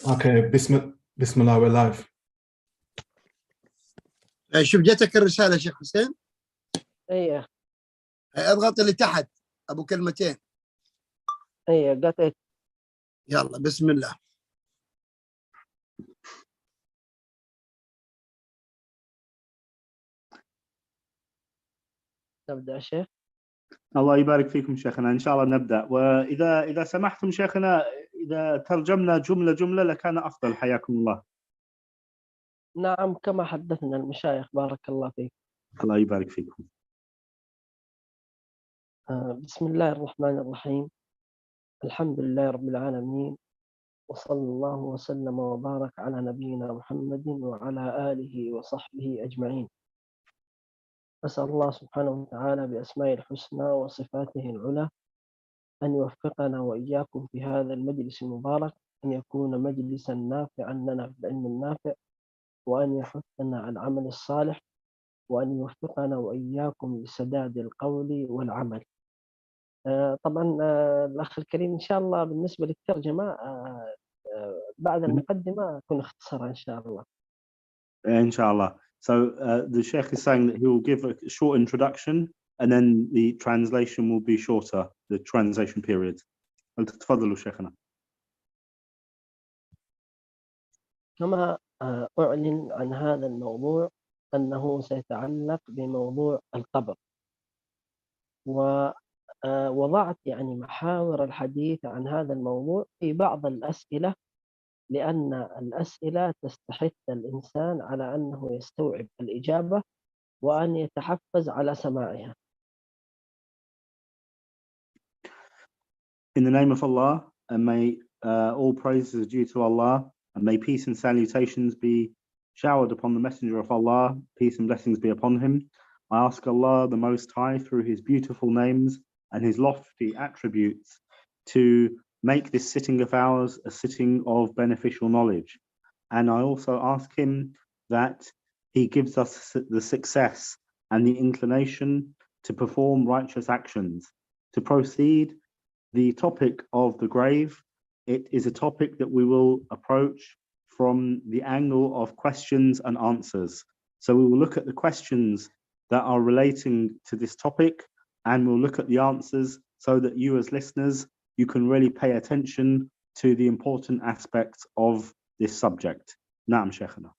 اوكي بسم الله we're live. شوف جاتك الرسالة شيخ حسين؟ ايه اضغط اللي تحت ابو كلمتين. ايه قطعت. يلا بسم الله. نبدأ شيخ. الله يبارك فيكم شيخنا، إن شاء الله نبدأ. وإذا سمحتم شيخنا، إذا ترجمنا جملة لكان أفضل، حياكم الله. نعم كما حدثنا المشايخ بارك الله فيك. الله يبارك فيكم. بسم الله الرحمن الرحيم. الحمد لله رب العالمين، وصلى الله وسلم وبارك على نبينا محمد وعلى آله وصحبه أجمعين. أسأل الله سبحانه وتعالى بأسمائه الحسنى وصفاته العلى أن يوفقنا وإياكم في هذا المجلس المبارك، أن يكون مجلسا نافعا لنا في العلم النافع، وأن يحثنا على العمل الصالح، وأن يوفقنا وإياكم لسداد القول والعمل. طبعا الأخ الكريم إن شاء الله بالنسبة للترجمة بعد المقدمة تكون اختصارا إن شاء الله. إن شاء الله. So the Sheikh is saying that he will give a short introduction and then the translation will be shorter, the translation period. تفضلوا شيخنا. كما أعلن عن هذا الموضوع أنه سيتعلق بموضوع القبر، ووضعت يعني محاور الحديث عن هذا الموضوع في بعض الأسئلة، لأن الأسئلة تستحث الإنسان على أنه يستوعب الإجابة وأن يتحفز على سماعها. In the name of Allah, and may all praises are due to Allah, and may peace and salutations be showered upon the Messenger of Allah, peace and blessings be upon him. I ask Allah the Most High, through his beautiful names and his lofty attributes, to make this sitting of ours a sitting of beneficial knowledge. And I also ask him that he gives us the success and the inclination to perform righteous actions. To proceed, the topic of the grave, it is a topic that we will approach from the angle of questions and answers. So we will look at the questions that are relating to this topic, and we'll look at the answers so that you as listeners, you can really pay attention to the important aspects of this subject. نعم شيخنا.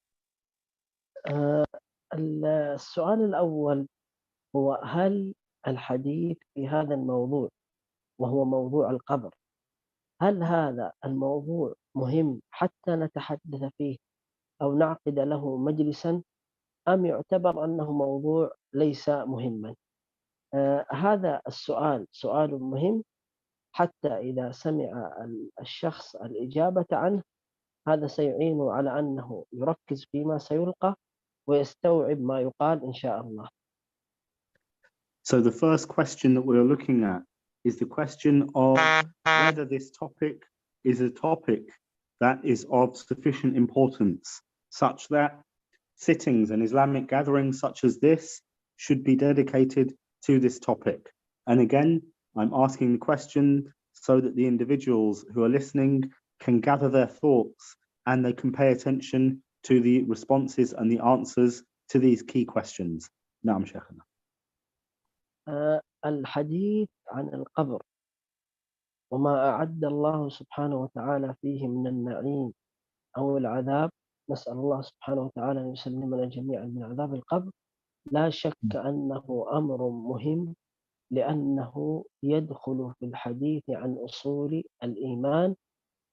السؤال الأول هو: هل الحديث في هذا الموضوع وهو موضوع القبر، هل هذا الموضوع مهم حتى نتحدث فيه أو نعقد له مجلسا، أم يعتبر أنه موضوع ليس مهما؟ هذا السؤال سؤال مهم، حتى إذا سمع الشخص الإجابة عنه هذا سيعينه على أنه يركز فيما سيلقى ويستوعب ما يقال إن شاء الله. So the first question that we're looking at is the question of whether this topic is a topic that is of sufficient importance, such that sittings and Islamic gatherings such as this should be dedicated to this topic. And again, I'm asking the question so that the individuals who are listening can gather their thoughts and they can pay attention to the responses and the answers to these key questions. نعم شيخنا. الحديث عن القبر وما أعد الله سبحانه وتعالى فيه من النعيم أو العذاب، نسأل الله سبحانه وتعالى أن يسلمنا جميعا من عذاب القبر، لا شك أنه أمر مهم، لأنه يدخل في الحديث عن أصول الإيمان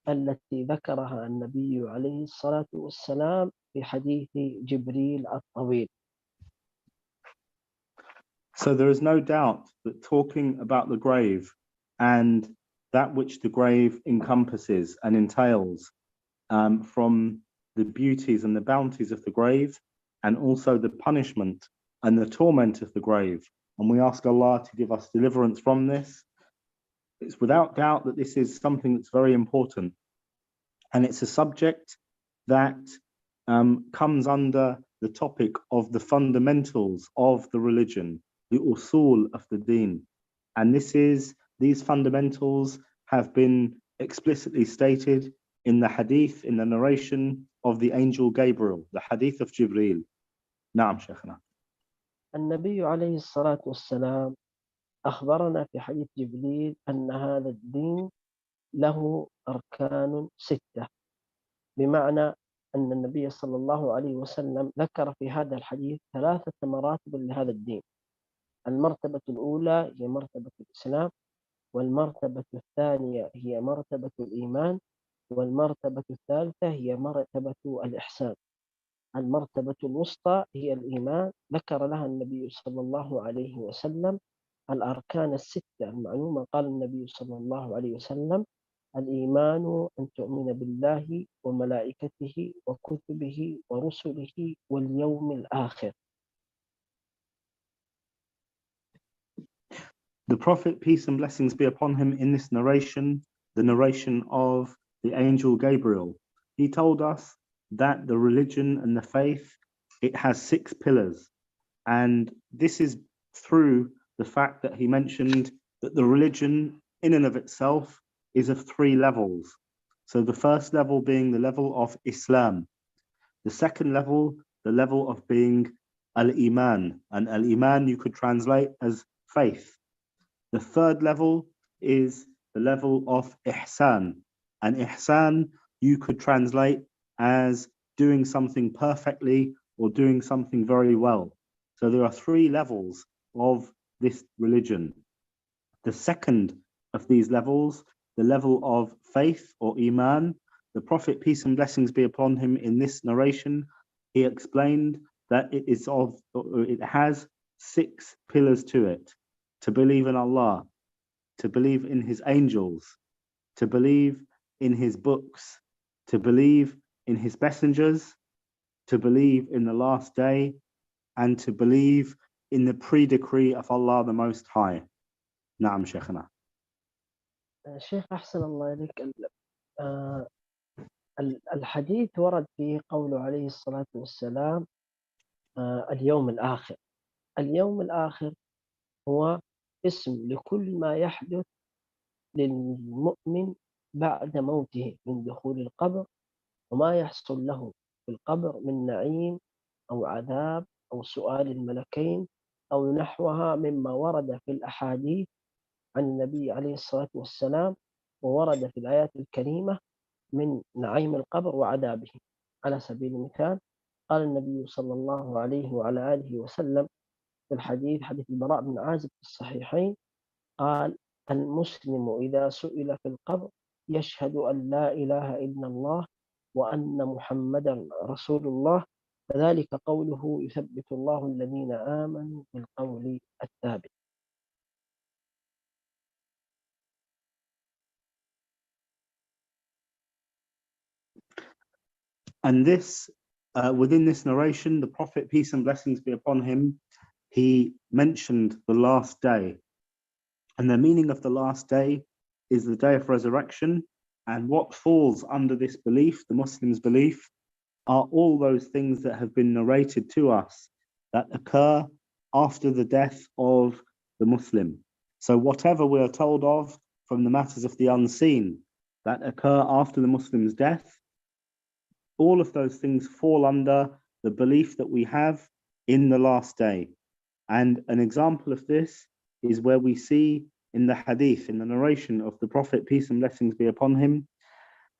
التي ذكرها النبي عليه الصلاة والسلام في حديث جبريل الطويل. So there is no doubt that talking about the grave and that which the grave encompasses and entails, from the beauties and the bounties of the grave, and also the punishment and the torment of the grave, and we ask Allah to give us deliverance from this. It's without doubt that this is something that's very important, and it's a subject that comes under the topic of the fundamentals of the religion, the usul of the deen. And these fundamentals have been explicitly stated in the hadith, in the narration of the angel Gabriel, the hadith of Jibreel. نعم شيخنا. النبي عليه الصلاة والسلام أخبرنا في حديث جبريل أن هذا الدين له أركان 6، بمعنى أن النبي صلى الله عليه وسلم ذكر في هذا الحديث 3 مراتب لهذا الدين. المرتبة الأولى هي مرتبة الإسلام، والمرتبة الثانية هي مرتبة الإيمان، والمرتبة الثالثة هي مرتبة الإحسان. المرتبة الوسطى هي الإيمان، ذكر لها النبي صلى الله عليه وسلم الأركان 6 المعلومة. قال النبي صلى الله عليه وسلم: الإيمان أن تؤمن بالله وملائكته وكتبه ورسله واليوم الآخر. The Prophet, peace and blessings be upon him, in this narration, the narration of the angel Gabriel, he told us that the religion and the faith, it has 6 pillars. And this is through the fact that he mentioned that the religion in and of itself is of 3 levels. So the first level being the level of Islam. The second level, the level of being al-Iman. And al-Iman you could translate as faith. The third level is the level of Ihsan. And Ihsan you could translate as doing something perfectly or doing something very well. So there are 3 levels of this religion. The second of these levels, the level of faith or Iman, the Prophet, peace and blessings be upon him, in this narration, he explained that it has 6 pillars to it. To believe in Allah, to believe in his angels, to believe in his books, to believe in his messengers, to believe in the last day, and to believe in the pre-decree of Allah the Most High. نعم شيخنا. شيخ أحسن الله إليك. الحديث ورد فيه قوله عليه الصلاة والسلام اليوم الآخر. اليوم الآخر هو اسم لكل ما يحدث للمؤمن بعد موته من دخول القبر، وما يحصل له في القبر من نعيم أو عذاب أو سؤال الملكين أو نحوها مما ورد في الأحاديث عن النبي عليه الصلاة والسلام، وورد في الآيات الكريمة من نعيم القبر وعذابه. على سبيل المثال قال النبي صلى الله عليه وعلى آله وسلم في الحديث، حديث البراء بن عازب في الصحيحين، قال: المسلم إذا سئل في القبر يشهد أن لا إله إلا الله وأن محمدا رسول الله، فذلك قوله يثبت الله الذين آمنوا بالقول الثابت. And this, within this narration, the Prophet, peace and blessings be upon him, he mentioned the last day. And the meaning of the last day is the day of resurrection. And what falls under this belief, the Muslim's belief, are all those things that have been narrated to us that occur after the death of the Muslim. So whatever we are told of from the matters of the unseen that occur after the Muslim's death, all of those things fall under the belief that we have in the last day. And an example of this is where we see in the hadith, in the narration of the Prophet, peace and blessings be upon him,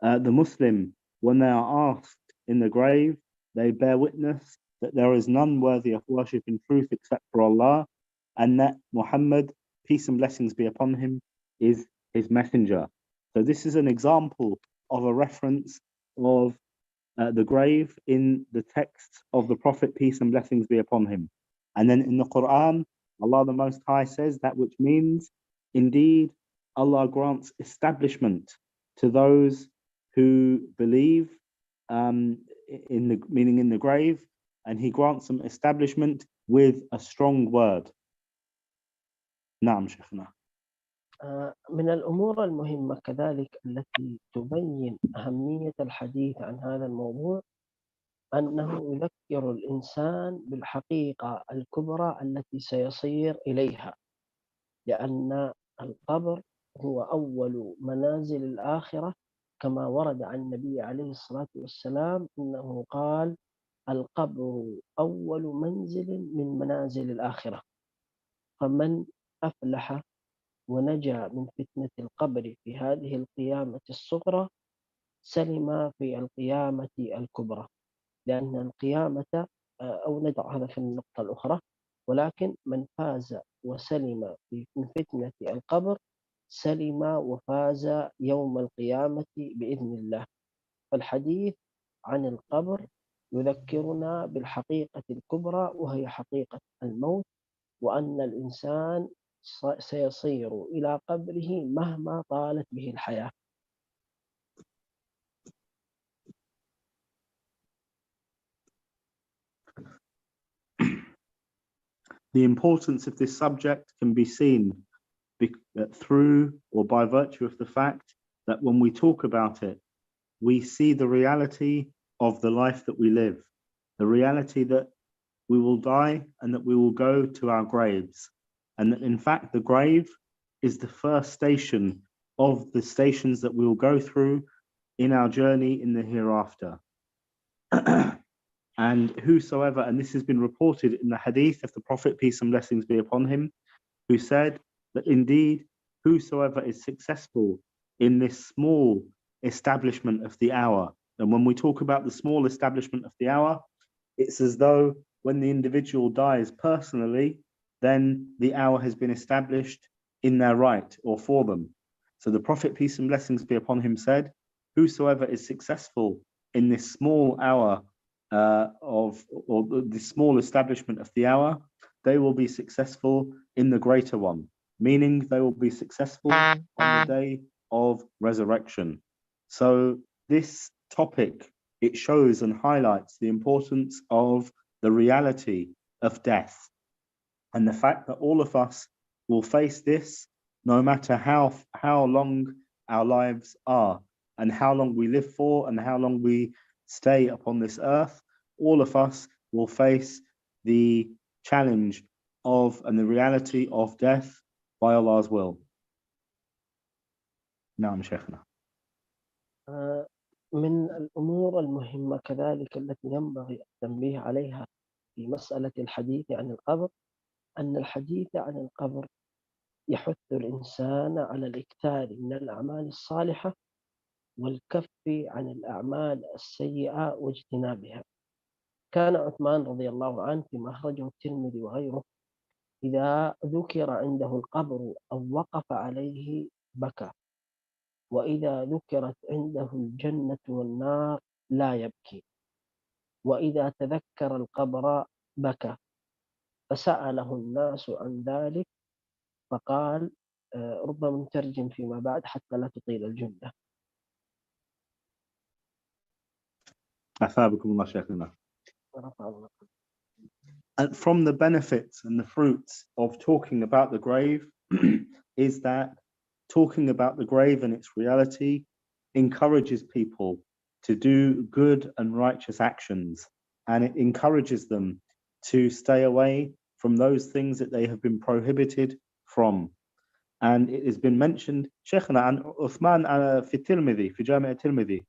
the Muslim, when they are asked in the grave, they bear witness that there is none worthy of worship in truth except for Allah, and that Muhammad, peace and blessings be upon him, is his messenger. So this is an example of a reference of the grave in the text of the Prophet, peace and blessings be upon him. And then in the Quran, Allah the Most High says that, which means, indeed, Allah grants establishment to those who believe, meaning in the grave, and he grants them establishment with a strong word. نعم شيخنا. من الأمور المهمة كذلك التي تبين أهمية الحديث عن هذا الموضوع أنه يذكر الإنسان بالحقيقة الكبرى التي سيصير إليها، لأن القبر هو أول منازل الآخرة كما ورد عن النبي عليه الصلاة والسلام أنه قال: القبر أول منزل من منازل الآخرة، فمن أفلح ونجا من فتنة القبر في هذه القيامة الصغرى سلم في القيامة الكبرى. لأن القيامة أو ندع هذا في النقطة الأخرى، ولكن من فاز وسلم من فتنة القبر سلم وفاز يوم القيامة بإذن الله. فالحديث عن القبر يذكرنا بالحقيقة الكبرى، وهي حقيقة الموت، وأن الإنسان سيصير إلى قبره مهما طالت به الحياة. The importance of this subject can be seen through or by virtue of the fact that when we talk about it, we see the reality of the life that we live, the reality that we will die and that we will go to our graves. And that in fact, the grave is the first station of the stations that we will go through in our journey in the hereafter. And whosoever, and this has been reported in the hadith of the Prophet, peace and blessings be upon him, who said that indeed whosoever is successful in this small establishment of the hour, and when we talk about the small establishment of the hour, it's as though when the individual dies personally, then the hour has been established in their right or for them. So the Prophet, peace and blessings be upon him, said, whosoever is successful in this small hour or the small establishment of the hour, they will be successful in the greater one, meaning they will be successful on the day of resurrection. So this topic, it shows and highlights the importance of the reality of death and the fact that all of us will face this no matter how long our lives are and how long we live for and how long we stay upon this earth. All of us will face the challenge of and the reality of death by Allah's will. نعم شيخنا. من الأمور المهمة كذلك التي ينبغي التنبيه عليها في مسألة الحديث عن القبر، أن الحديث عن القبر يحث الإنسان على الإكثار من الأعمال الصالحة والكف عن الأعمال السيئة واجتنابها. كان عثمان رضي الله عنه فيما أخرجه الترمذي وغيره إذا ذكر عنده القبر أو وقف عليه بكى، وإذا ذكرت عنده الجنة والنار لا يبكي، وإذا تذكر القبر بكى. فسأله الناس عن ذلك فقال ربما نترجم فيما بعد حتى لا تطيل الجملة. أثابكم الله شيخنا. And from the benefits and the fruits of talking about the grave is that talking about the grave and its reality encourages people to do good and righteous actions, and it encourages them to stay away from those things that they have been prohibited from. And it has been mentioned, Sheikhna, عن عثمان في الترمذي في جامع الترمذي.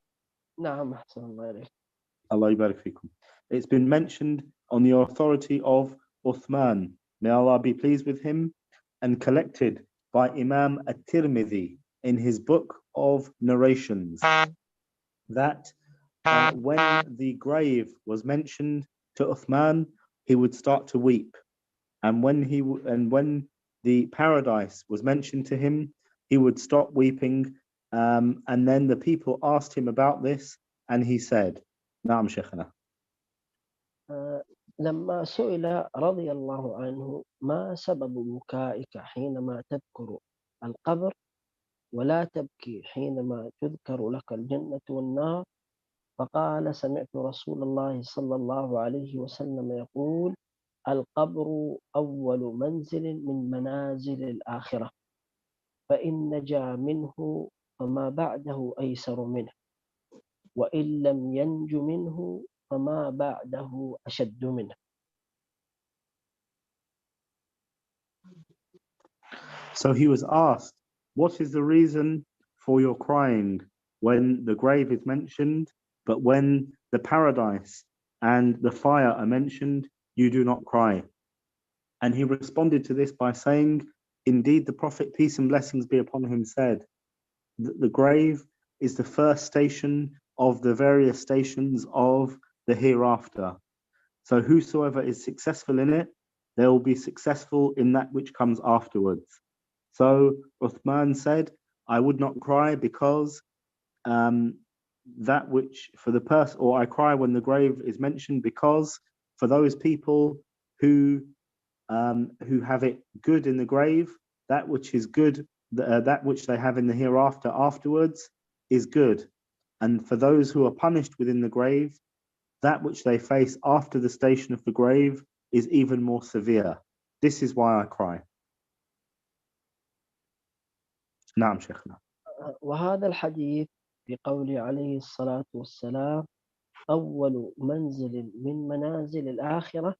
نعم أحسن الله إليك. Allah يبارك فيكم. It's been mentioned on the authority of Uthman, may Allah be pleased with him, and collected by Imam at-Tirmidhi in his book of narrations, that when the grave was mentioned to Uthman, he would start to weep, and when the paradise was mentioned to him, he would stop weeping, and then the people asked him about this, and he said, "Naam Sheikhna." لما سئل رضي الله عنه ما سبب بكائك حينما تذكر القبر ولا تبكي حينما تذكر لك الجنة والنار، فقال سمعت رسول الله صلى الله عليه وسلم يقول القبر أول منزل من منازل الآخرة، فإن نجا منه فما بعده أيسر منه، وإن لم ينج منه فما بعده أشد منه. So he was asked, what is the reason for your crying when the grave is mentioned, but when the paradise and the fire are mentioned, you do not cry. And he responded to this by saying, indeed, the Prophet, peace and blessings be upon him, said that the grave is the first station of the various stations of the hereafter. So whosoever is successful in it, they will be successful in that which comes afterwards. So Uthman said, I would not cry because that which for the person, or I cry when the grave is mentioned, because for those people who have it good in the grave, that which is good, that which they have in the hereafter afterwards is good. And for those who are punished within the grave, that which they face after the station of the grave is even more severe. This is why I cry. نعم شيخنا. وهذا الحديث في قول عليه الصلاة والسلام أول منزل من منازل الآخرة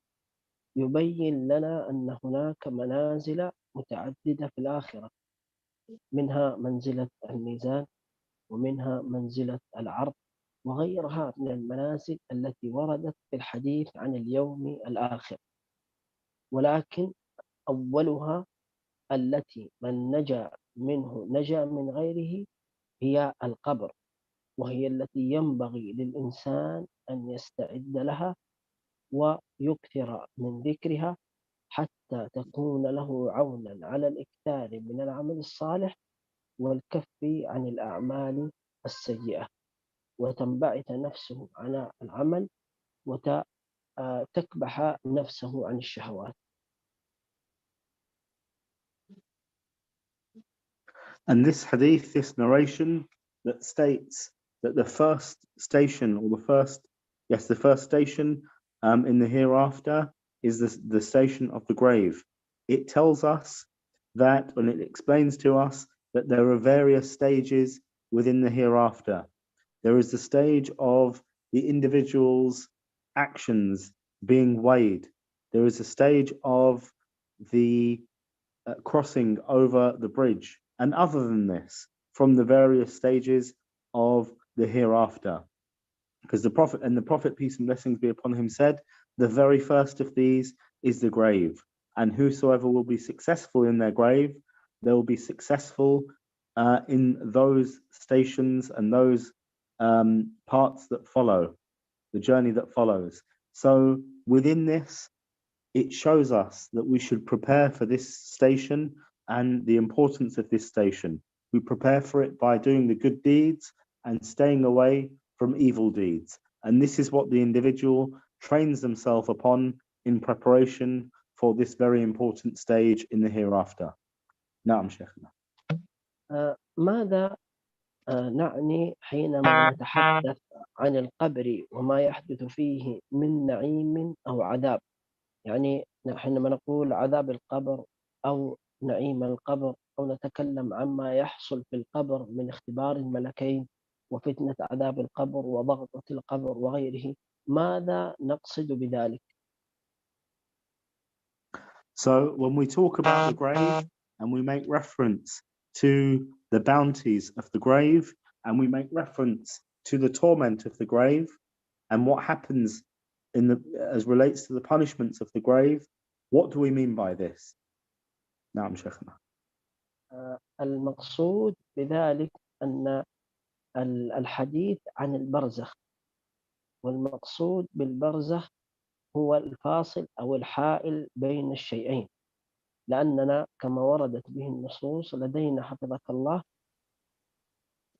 يبين لنا أن هناك منازل متعددة في الآخرة، منها منزلة الميزان، ومنها منزلة العرض، وغيرها من المنازل التي وردت في الحديث عن اليوم الآخر. ولكن أولها التي من نجا منه نجا من غيره هي القبر، وهي التي ينبغي للإنسان أن يستعد لها ويكثر من ذكرها حتى تكون له عونا على الإكثار من العمل الصالح والكف عن الأعمال السيئة، وتنبعث نفسه على العمل وتكبح نفسه عن الشهوات. And this hadith, this narration that states that the first station, or the first station in the hereafter is the station of the grave. It tells us that, and it explains to us that there are various stages within the hereafter. There is the stage of the individual's actions being weighed. There is a stage of the crossing over the bridge. And other than this, from the various stages of the hereafter. Because the Prophet, peace and blessings be upon him, said, the very first of these is the grave. And whosoever will be successful in their grave, they will be successful in those stations and those parts that follow, the journey that follows. So within this, it shows us that we should prepare for this station and the importance of this station. We prepare for it by doing the good deeds and staying away from evil deeds. And this is what the individual trains themselves upon in preparation for this very important stage in the hereafter. نعم شيخنا. ماذا نعني حينما نتحدث عن القبر وما يحدث فيه من نعيم أو عذاب؟ يعني حينما نقول عذاب القبر أو نعيم القبر، أو نتكلم عما يحصل في القبر من اختبار الملكين وفتنة عذاب القبر وضغطة القبر وغيره، ماذا نقصد بذلك؟ So when we talk about the grave and we make reference to the bounties of the grave and we make reference to the torment of the grave and what happens as relates to the punishments of the grave, what do we mean by this? نعم شيخنا. المقصود بذلك أن الحديث عن البرزخ، والمقصود بالبرزخ هو الفاصل أو الحائل بين الشيئين، لأننا كما وردت به النصوص لدينا حفظك الله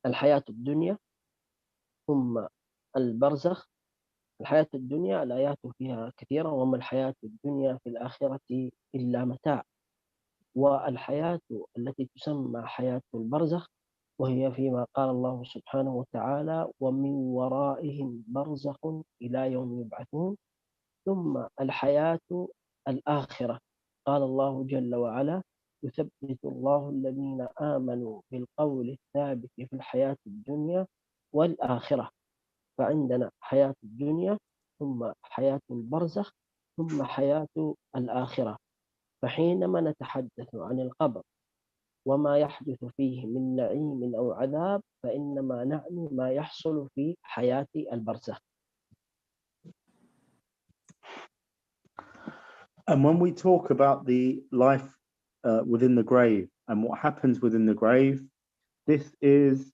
الحياة الدنيا ثم البرزخ. الحياة الدنيا الآيات فيها كثيرة، وما الحياة الدنيا في الآخرة إلا متاع. والحياة التي تسمى حياة البرزخ وهي فيما قال الله سبحانه وتعالى ومن ورائهم برزخ إلى يوم يبعثون. ثم الحياة الآخرة قال الله جل وعلا يثبت الله الذين آمنوا بالقول الثابت في الحياة الدنيا والآخرة. فعندنا حياة الدنيا ثم حياة البرزخ ثم حياة الآخرة. فحينما نتحدث عن القبر وما يحدث فيه من نعيم أو عذاب فإنما نعني ما يحصل في حياة البرزخ. And when we talk about the life within the grave and what happens within the grave, this is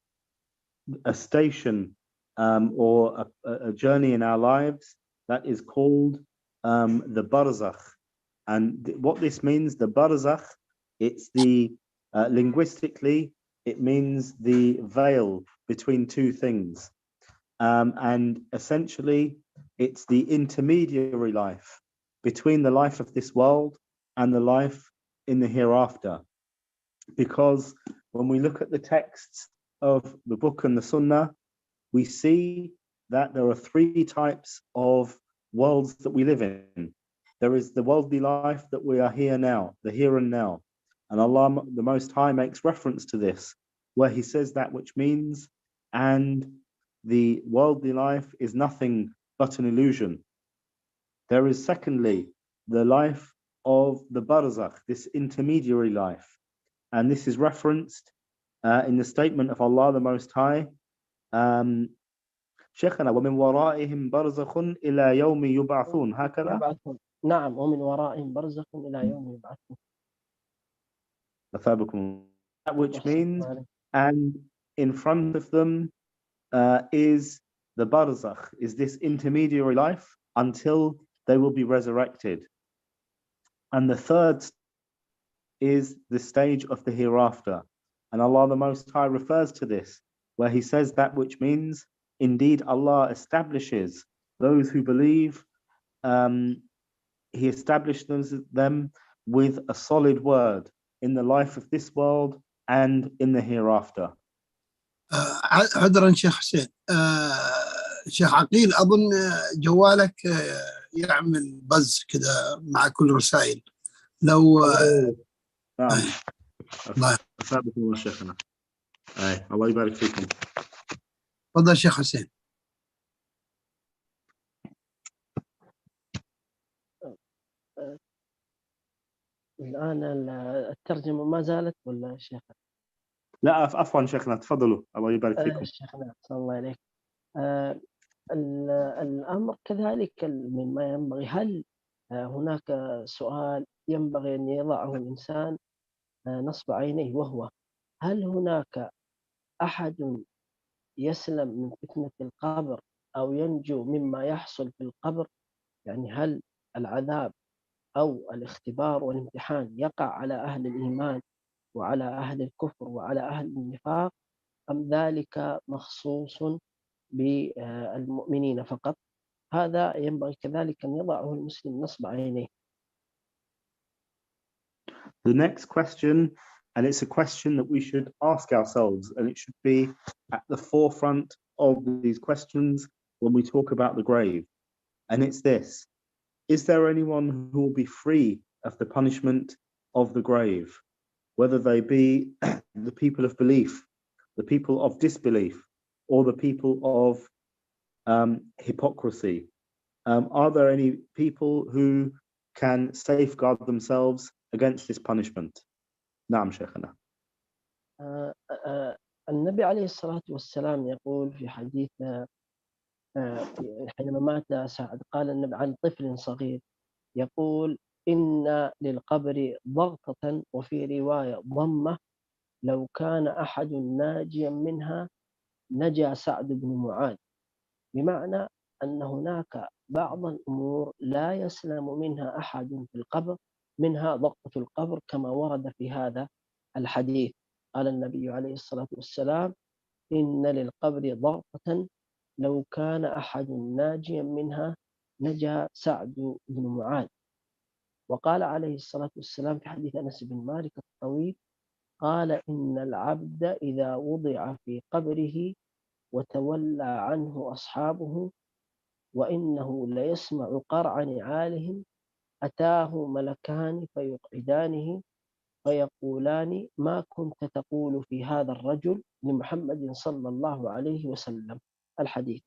a station or a journey in our lives that is called the barzakh. And what this means, the barzakh, it's the linguistically, it means the veil between two things. And essentially, it's the intermediary life between the life of this world and the life in the hereafter. Because when we look at the texts of the book and the sunnah, we see that there are three types of worlds that we live in. There is the worldly life that we are here now, the here and now. And Allah, the Most High, makes reference to this, where He says that which means, and the worldly life is nothing but an illusion. There is secondly the life of the barzakh, this intermediary life. And this is referenced in the statement of Allah the Most High. شيخنا ومن ورائهم برزخ إلى يوم يبعثون هكذا. نعم ومن ورائهم برزخ إلى يوم يبعثون. أثابكم. Which means, and in front of them is the barzakh, is this intermediary life until they will be resurrected. And the third is the stage of the hereafter. And Allah the Most High refers to this, where He says that which means, indeed Allah establishes those who believe, He established them with a solid word in the life of this world and in the hereafter. عذرا شيخ حسين، شيخ عقيل أظن جوالك يعمل بز كذا مع كل رسائل لو نعم. الله أثابكم الله شيخنا. الله يبارك فيكم. تفضل شيخ حسين. الآن الترجمة ما زالت ولا شيخ؟ لا عفوا شيخنا، تفضلوا الله يبارك فيكم. شيخنا أحسن الله إليك. الأمر كذلك مما ينبغي، هل هناك سؤال ينبغي أن يضعه الإنسان نصب عينيه، وهو هل هناك أحد يسلم من فتنة القبر أو ينجو مما يحصل في القبر؟ يعني هل العذاب أو الاختبار والامتحان يقع على أهل الإيمان وعلى أهل الكفر وعلى أهل النفاق، أم ذلك مخصوص بالمؤمنين فقط؟ هذا ينبغي كذلك أن يضعه المسلم نصب عينيه. The next question, and it's a question that we should ask ourselves, and it should be at the forefront of these questions when we talk about the grave. And it's this: is there anyone who will be free of the punishment of the grave, whether they be the people of belief, the people of disbelief, or the people of hypocrisy? Are there any people who can safeguard themselves against this punishment? نعم شيخنا. النبي عليه الصلاة والسلام يقول في حديث حينما مات سعد، قال النبي عن طفل صغير يقول: إن للقبر ضغطة وفي رواية ضمة، لو كان أحد ناجيا منها نجا سعد بن معاذ. بمعنى أن هناك بعض الأمور لا يسلم منها أحد في القبر، منها ضغطة القبر كما ورد في هذا الحديث. قال النبي عليه الصلاة والسلام: إن للقبر ضغطة لو كان أحد ناجيا منها نجا سعد بن معاذ. وقال عليه الصلاة والسلام في حديث أنس بن مالك الطويل، قال: إن العبد إذا وضع في قبره وتولى عنه أصحابه وإنه ليسمع قرع نعالهم أتاه ملكان فيقعدانه فيقولان: ما كنت تقول في هذا الرجل لمحمد صلى الله عليه وسلم. الحديث.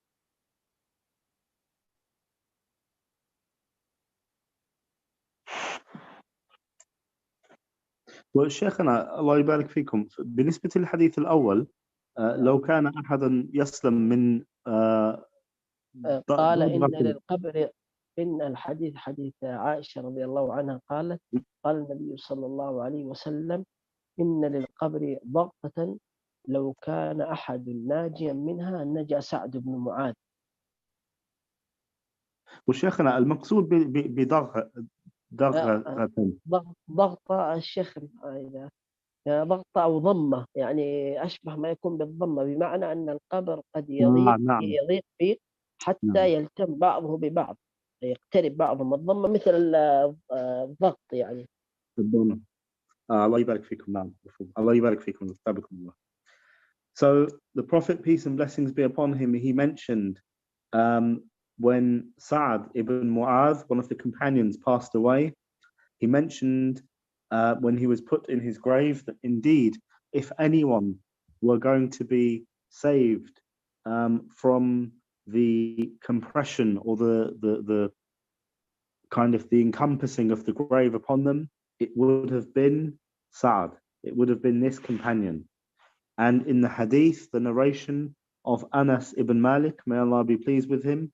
وشيخنا الله يبارك فيكم، بالنسبة للحديث الأول لو كان أحدا يسلم من قال إن ضربة للقبر، إن الحديث حديث عائشة رضي الله عنها قالت قال النبي صلى الله عليه وسلم إن للقبر ضغطة لو كان أحد ناجيا منها نجا سعد بن معاذ. وشيخنا المقصود بضغطة ضغطة الشيخ إذا ضغطة أو ضمة، يعني أشبه ما يكون بالضمة، بمعنى أن القبر قد يضيق نعم فيه حتى يلتم بعضه ببعض، يقترب بعضهم. الضمة مثل الضغط يعني. الضمة. الله يبارك فيكم. نعم الله يبارك فيكم. استبقكم الله. So the Prophet, peace and blessings be upon him, he mentioned when Sa'ad ibn Mu'adh, one of the companions, passed away, he mentioned when he was put in his grave that indeed if anyone were going to be saved from the compression or the kind of the encompassing of the grave upon them, it would have been Sa'ad. It would have been this companion. And in the hadith, the narration of Anas ibn Malik, may Allah be pleased with him,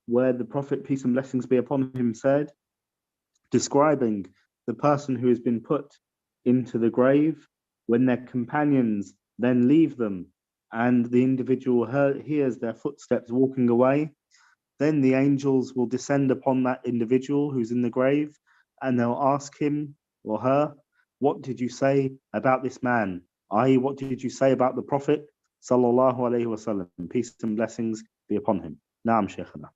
where the Prophet, peace and blessings be upon him, said, describing the person who has been put into the grave, when their companions then leave them and the individual hears their footsteps walking away, then the angels will descend upon that individual who's in the grave and they'll ask him or her, what did you say about this man? i.e., what did you say about the Prophet sallallahu alaihi wasallam? Peace and blessings be upon him. Naam Shaykhana.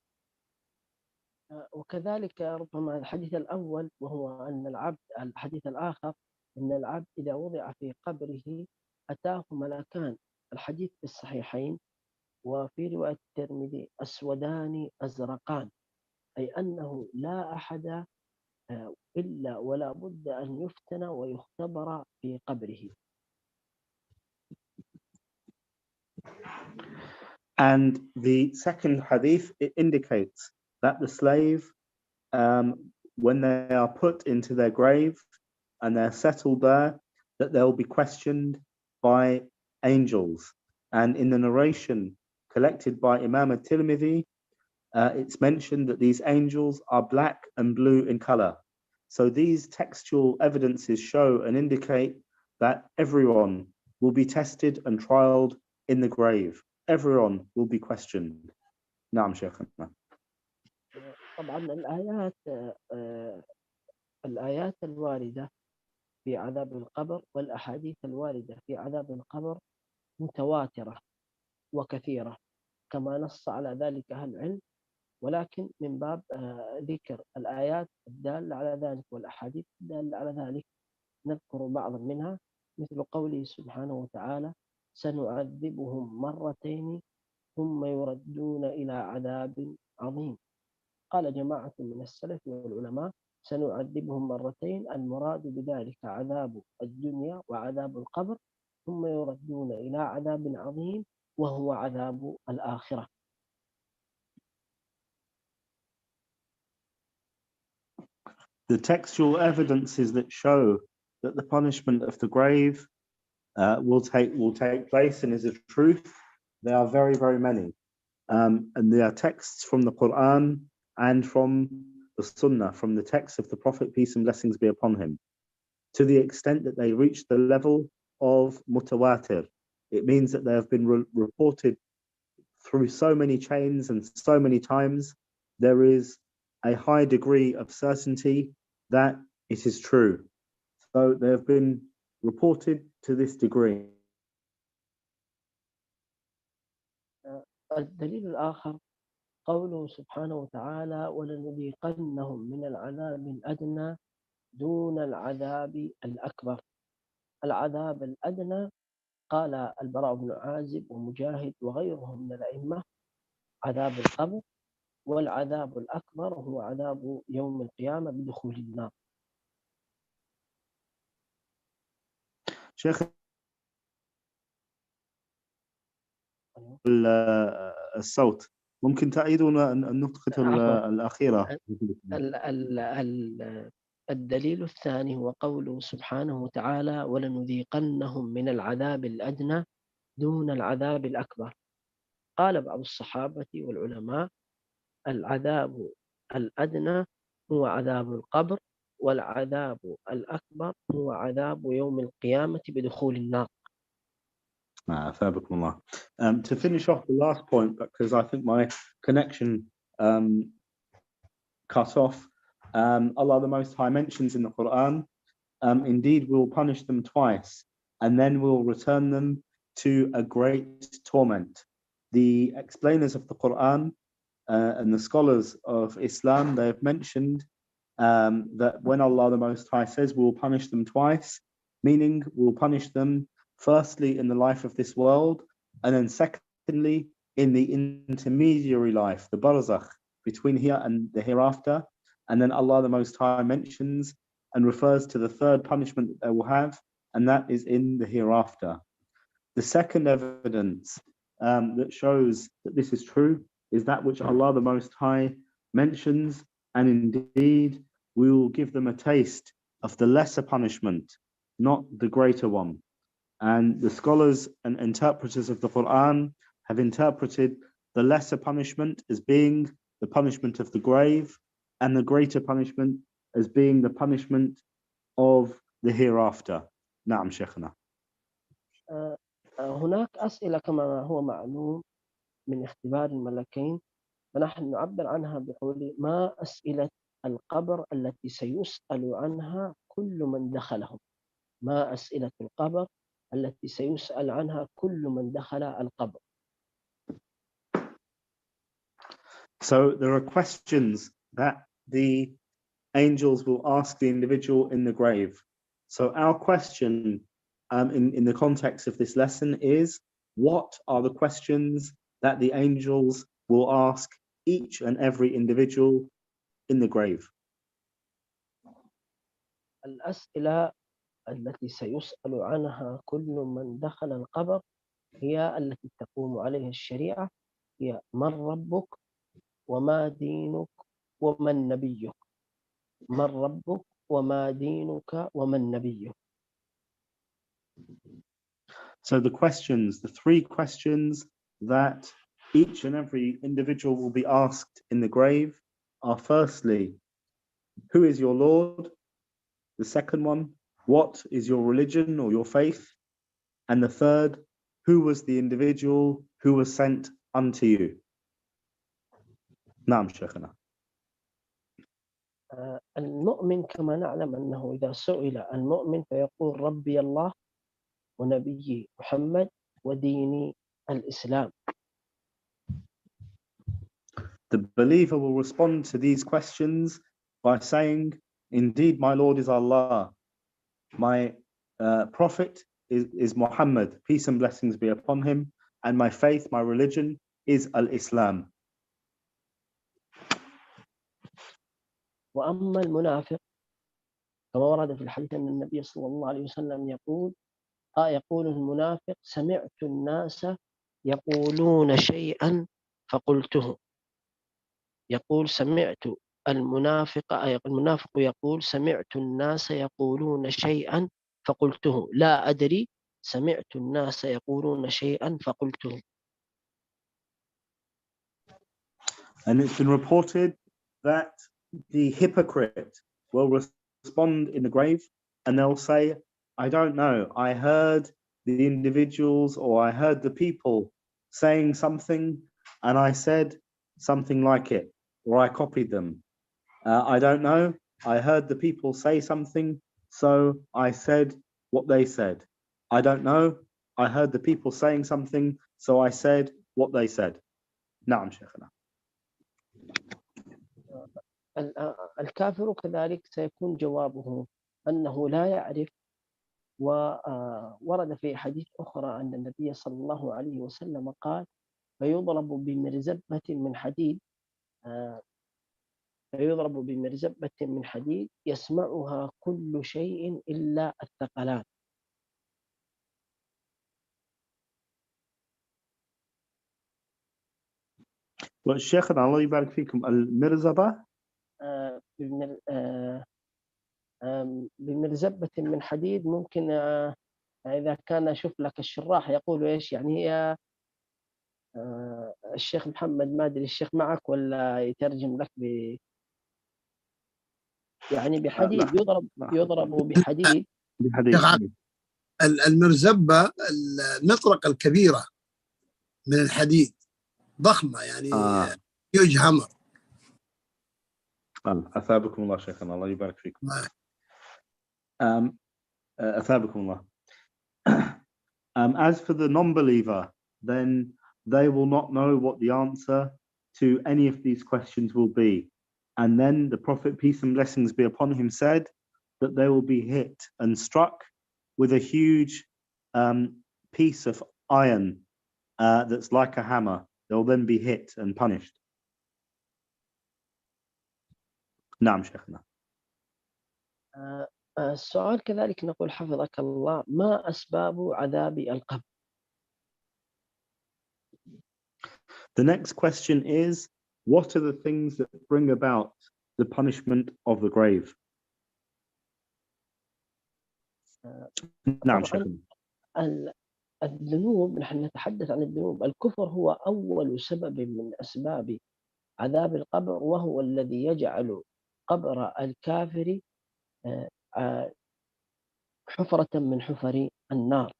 وكذلك ربما الحديث الأول وهو أن العبد، الحديث الآخر أن العبد إذا وضع في قبره أتاه ملكان. الحديث في الصحيحين وفي رواية الترمذي أسودان أزرقان، أي أنه لا أحد إلا ولا بد أن يفتن ويختبر في قبره. And the second hadith, it indicates that the slave, when they are put into their grave and they're settled there, that they'll be questioned by angels. And in the narration collected by Imam at-Tirmidhi, it's mentioned that these angels are black and blue in color. So these textual evidences show and indicate that everyone will be tested and trialed in the grave. Everyone will be questioned. نعم شيخنا. طبعا الآيات الواردة في عذاب القبر والأحاديث الواردة في عذاب القبر متواترة وكثيرة كما نص على ذلك أهل العلم، ولكن من باب ذكر الآيات الدالة على ذلك والأحاديث الدالة على ذلك نذكر بعضا منها، مثل قوله سبحانه وتعالى سنعذبهم مرتين ثم يردون إلى عذاب عظيم. قال جماعة من السلف والعلماء سنعذبهم مرتين، المراد بذلك عذاب الدنيا وعذاب القبر، ثم يردون إلى عذاب عظيم وهو عذاب الآخرة. The textual evidences that show that the punishment of the grave will take place and is a truth, there are very, very many. And there are texts from the Quran and from the Sunnah, from the text of the Prophet, peace and blessings be upon him, to the extent that they reach the level of mutawatir. It means that they have been reported through so many chains and so many times, there is a high degree of certainty that it is true. So they have been reported to this degree. الدليل الآخر قوله سبحانه وتعالى ولنذيقنهم من العذاب الأدنى دون العذاب الأكبر. العذاب الأدنى قال البراء بن عازب ومجاهد وغيرهم من الأئمة عذاب القبر، والعذاب الأكبر هو عذاب يوم القيامة بدخول النار. شيخ الصوت ممكن تعيدون النقطة الأخيرة؟ الدليل الثاني هو قوله سبحانه وتعالى ولنذيقنهم من العذاب الأدنى دون العذاب الأكبر. قال بعض الصحابة والعلماء العذاب الأدنى هو عذاب القبر، والعذاب الأكبر هو عذاب يوم القيامة بدخول النار. أثابكم الله. To finish off the last point, because I think my connection cut off, Allah the Most High mentions in the Quran, indeed we'll punish them twice and then we'll return them to a great torment. The explainers of the Quran and the scholars of Islam, they have mentioned that when Allah the Most High says we'll punish them twice, meaning we'll punish them firstly in the life of this world, and then secondly in the intermediary life, the barzakh, between here and the hereafter. And then Allah the Most High mentions and refers to the third punishment that they will have, and that is in the hereafter. The second evidence that shows that this is true is that which Allah the Most High mentions, and indeed we will give them a taste of the lesser punishment, not the greater one. And the scholars and interpreters of the Quran have interpreted the lesser punishment as being the punishment of the grave, and the greater punishment as being the punishment of the hereafter. نعم شيخنا. هناك أسئلة كما هو معلوم من اختبار الملكين، فنحن نعبر عنها بقول ما أسئلة القبر التي سيسأل عنها كل من دخله. ما أسئلة القبر التي سيسأل عنها كل من دخل القبر. So there are questions that the angels will ask the individual in the grave. So our question in the context of this lesson is, what are the questions that the angels will ask each and every individual in the grave? الأسئلة التي سيسأل عنها كل من دخل القبر هي التي تقوم عليها الشريعة، هي من ربك وما دينك ومن نبيك. من ربك وما دينك ومن نبيك. So the questions, the three questions that each and every individual will be asked in the grave are, firstly, who is your Lord? The second one, what is your religion or your faith? And the third, who was the individual who was sent unto you? نعم شيخنا. المؤمن كما نعلم أنه إذا سئل المؤمن فيقول ربي الله ونبي محمد وديني الإسلام. The believer will respond to these questions by saying, indeed my Lord is Allah, my prophet is Muhammad, peace and blessings be upon him, and my faith, my religion is al-Islam. وأما المنافق كما ورد في الحديث أن النبي صلى الله عليه وسلم يقول المنافق سمعت الناس يقولون شيئا فقلته. يقول سمعت المنافق يقول سمعت الناس يقولون شيئا فقلته لا أدري سمعت الناس يقولون شيئا فقلته. And it's been reported that the hypocrite will respond in the grave and they'll say, I don't know, I heard the individuals or I heard the people saying something and I said something like it, or I copied them. I don't know, I heard the people say something, so I said what they said. I don't know, I heard the people saying something, so I said what they said. نعم شيخنا. الكافر كذلك سيكون جوابه أنه لا يعرف. وورد في حديث أخرى أن النبي صلى الله عليه وسلم قال فيضرب بمرزبة من حديد يسمعها كل شيء إلا الثقلان. والشيخ الله يبارك فيكم المرزبة بمرزبة من حديد. ممكن إذا كان أشوف لك الشراح يقول إيش يعني هي. الشيخ محمد ما أدري الشيخ معك ولا يترجم لك يعني بحديد، يضرب بحديد. بحديد. المرزبة المطرقة الكبيرة من الحديد ضخمة يعني هيوج هامر. أثابكم الله شيخنا، الله يبارك فيكم. أثابكم الله. As for the non-believer, then they will not know what the answer to any of these questions will be. And then the Prophet, peace and blessings be upon him, said that they will be hit and struck with a huge piece of iron that's like a hammer. They'll then be hit and punished. نعم شيخنا. السؤال كذلك نقول حفظك الله، ما أسباب عذاب القبر؟ The next question is, what are the things that bring about the punishment of the grave? نعم شيخنا. الذنوب، نحن نتحدث عن الذنوب. الكفر هو أول سبب من أسباب عذاب القبر، وهو الذي يجعل قبر الكافر حفرة من حفر النار.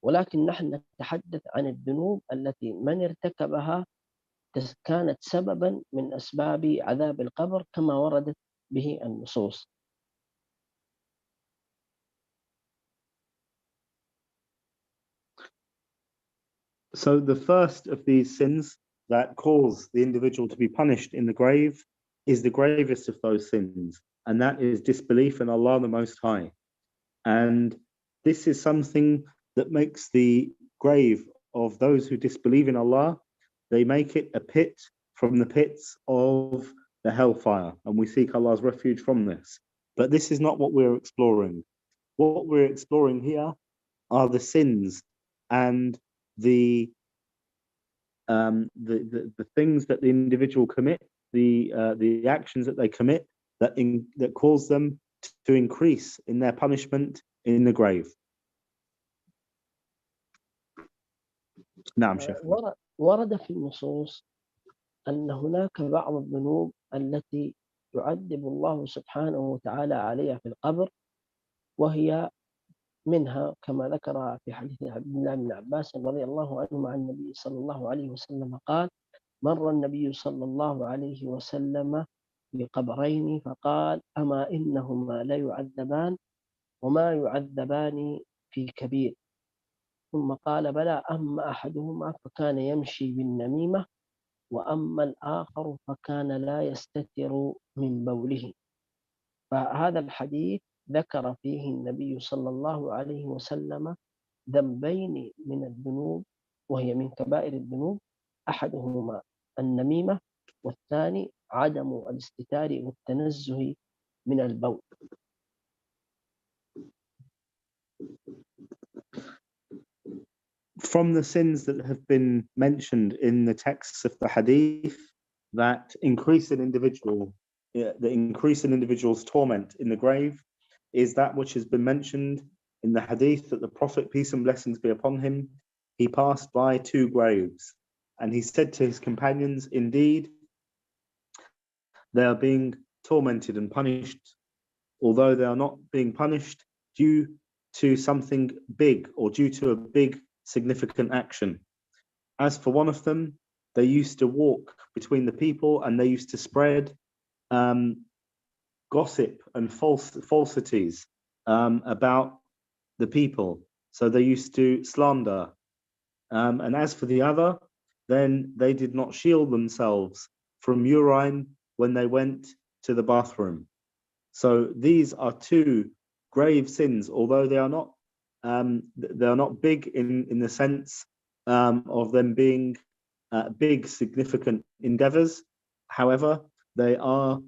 ولكن نحن نتحدث عن الذنوب التي من ارتكبها كانت سببا من أسباب عذاب القبر كما وردت به النصوص. So the first of these sins that cause the individual to be punished in the grave is the gravest of those sins, and that is disbelief in Allah the Most High. And this is something that makes the grave of those who disbelieve in Allah, they make it a pit from the pits of the hellfire, and we seek Allah's refuge from this. But this is not what we're exploring. What we're exploring here are the sins and the things that the individual commit, the actions that they commit that cause them to increase in their punishment in the grave. نعم شيخ. ورد في النصوص أن هناك بعض الذنوب التي يعذب الله سبحانه وتعالى عليها في القبر، وهي منها كما ذكر في حديث عبد الله بن عباس رضي الله عنه عن النبي صلى الله عليه وسلم قال: مر النبي صلى الله عليه وسلم بقبرين فقال: أما إنهما لا يعذبان وما يعذبان في كبير. ثم قال: بلى، أما أحدهما فكان يمشي بالنميمة، وأما الآخر فكان لا يستتر من بوله. فهذا الحديث ذكر فيه النبي صلى الله عليه وسلم ذنبين من الذنوب، وهي من كبائر الذنوب، أحدهما النميمة، والثاني عدم الاستتار والتنزه من البول. From the sins that have been mentioned in the texts of the hadith that increase an individual's torment in the grave is that which has been mentioned in the hadith that the Prophet, peace and blessings be upon him, he passed by two graves and he said to his companions, indeed, they are being tormented and punished, although they are not being punished due to something big or due to a big significant action. As for one of them, they used to walk between the people and they used to spread gossip and falsities about the people. So they used to slander. And as for the other, then they did not shield themselves from urine when they went to the bathroom. So these are two grave sins, although they are not big in the sense of them being big, significant endeavors. However, they are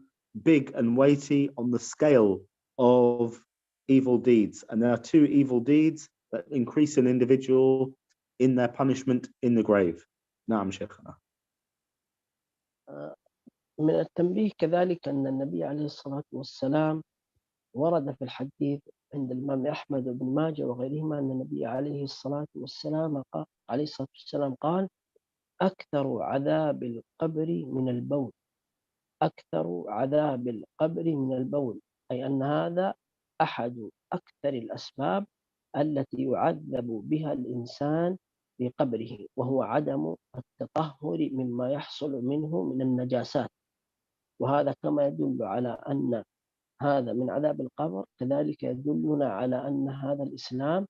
big and weighty on the scale of evil deeds. And there are two evil deeds that increase an individual in their punishment in the grave. نعم شيخنا. من التنبيه كذلك أن النبي عليه الصلاة والسلام ورد في الحديث عند الإمام أحمد بن ماجه وغيرهما أن النبي عليه الصلاة والسلام قال: أكثر عذاب القبر من البول، أكثر عذاب القبر من البول، أي أن هذا أحد أكثر الأسباب التي يعذب بها الإنسان في قبره، وهو عدم التطهر مما يحصل منه من النجاسات. وهذا كما يدل على أن هذا من عذاب القبر، كذلك يدلنا على أن هذا الإسلام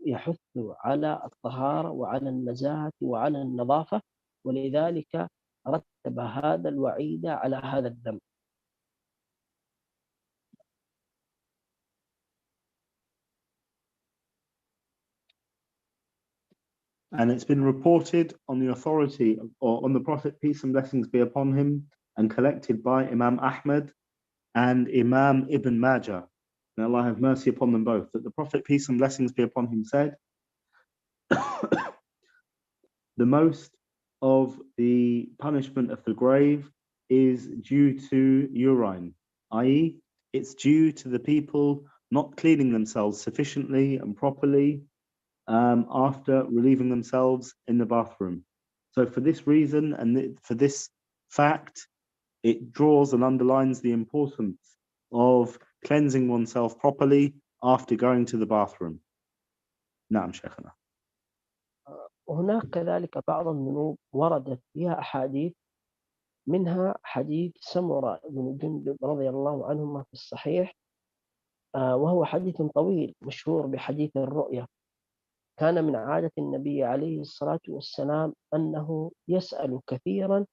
يحث على الطهارة وعلى النزاهة وعلى النظافة، ولذلك رتب هذا الوعيد على هذا الذنب. And it's been reported on the authority or on the Prophet, peace and blessings be upon him, and collected by Imam Ahmad and Imam Ibn Majah, may Allah have mercy upon them both, that the Prophet, peace and blessings be upon him, said, the most of the punishment of the grave is due to urine, i.e., it's due to the people not cleaning themselves sufficiently and properly after relieving themselves in the bathroom. So for this reason and for this fact, it draws and underlines the importance of cleansing oneself properly after going to the bathroom. نعم شيخنا. وهناك كذلك بعض الذنوب وردت فيها أحاديث، منها حديث سمرة بن جندب رضي الله عنهما في الصحيح، وهو حديث طويل مشهور بحديث الرؤيا. كان من عادة النبي عليه الصلاة والسلام أنه يسأل كثيرا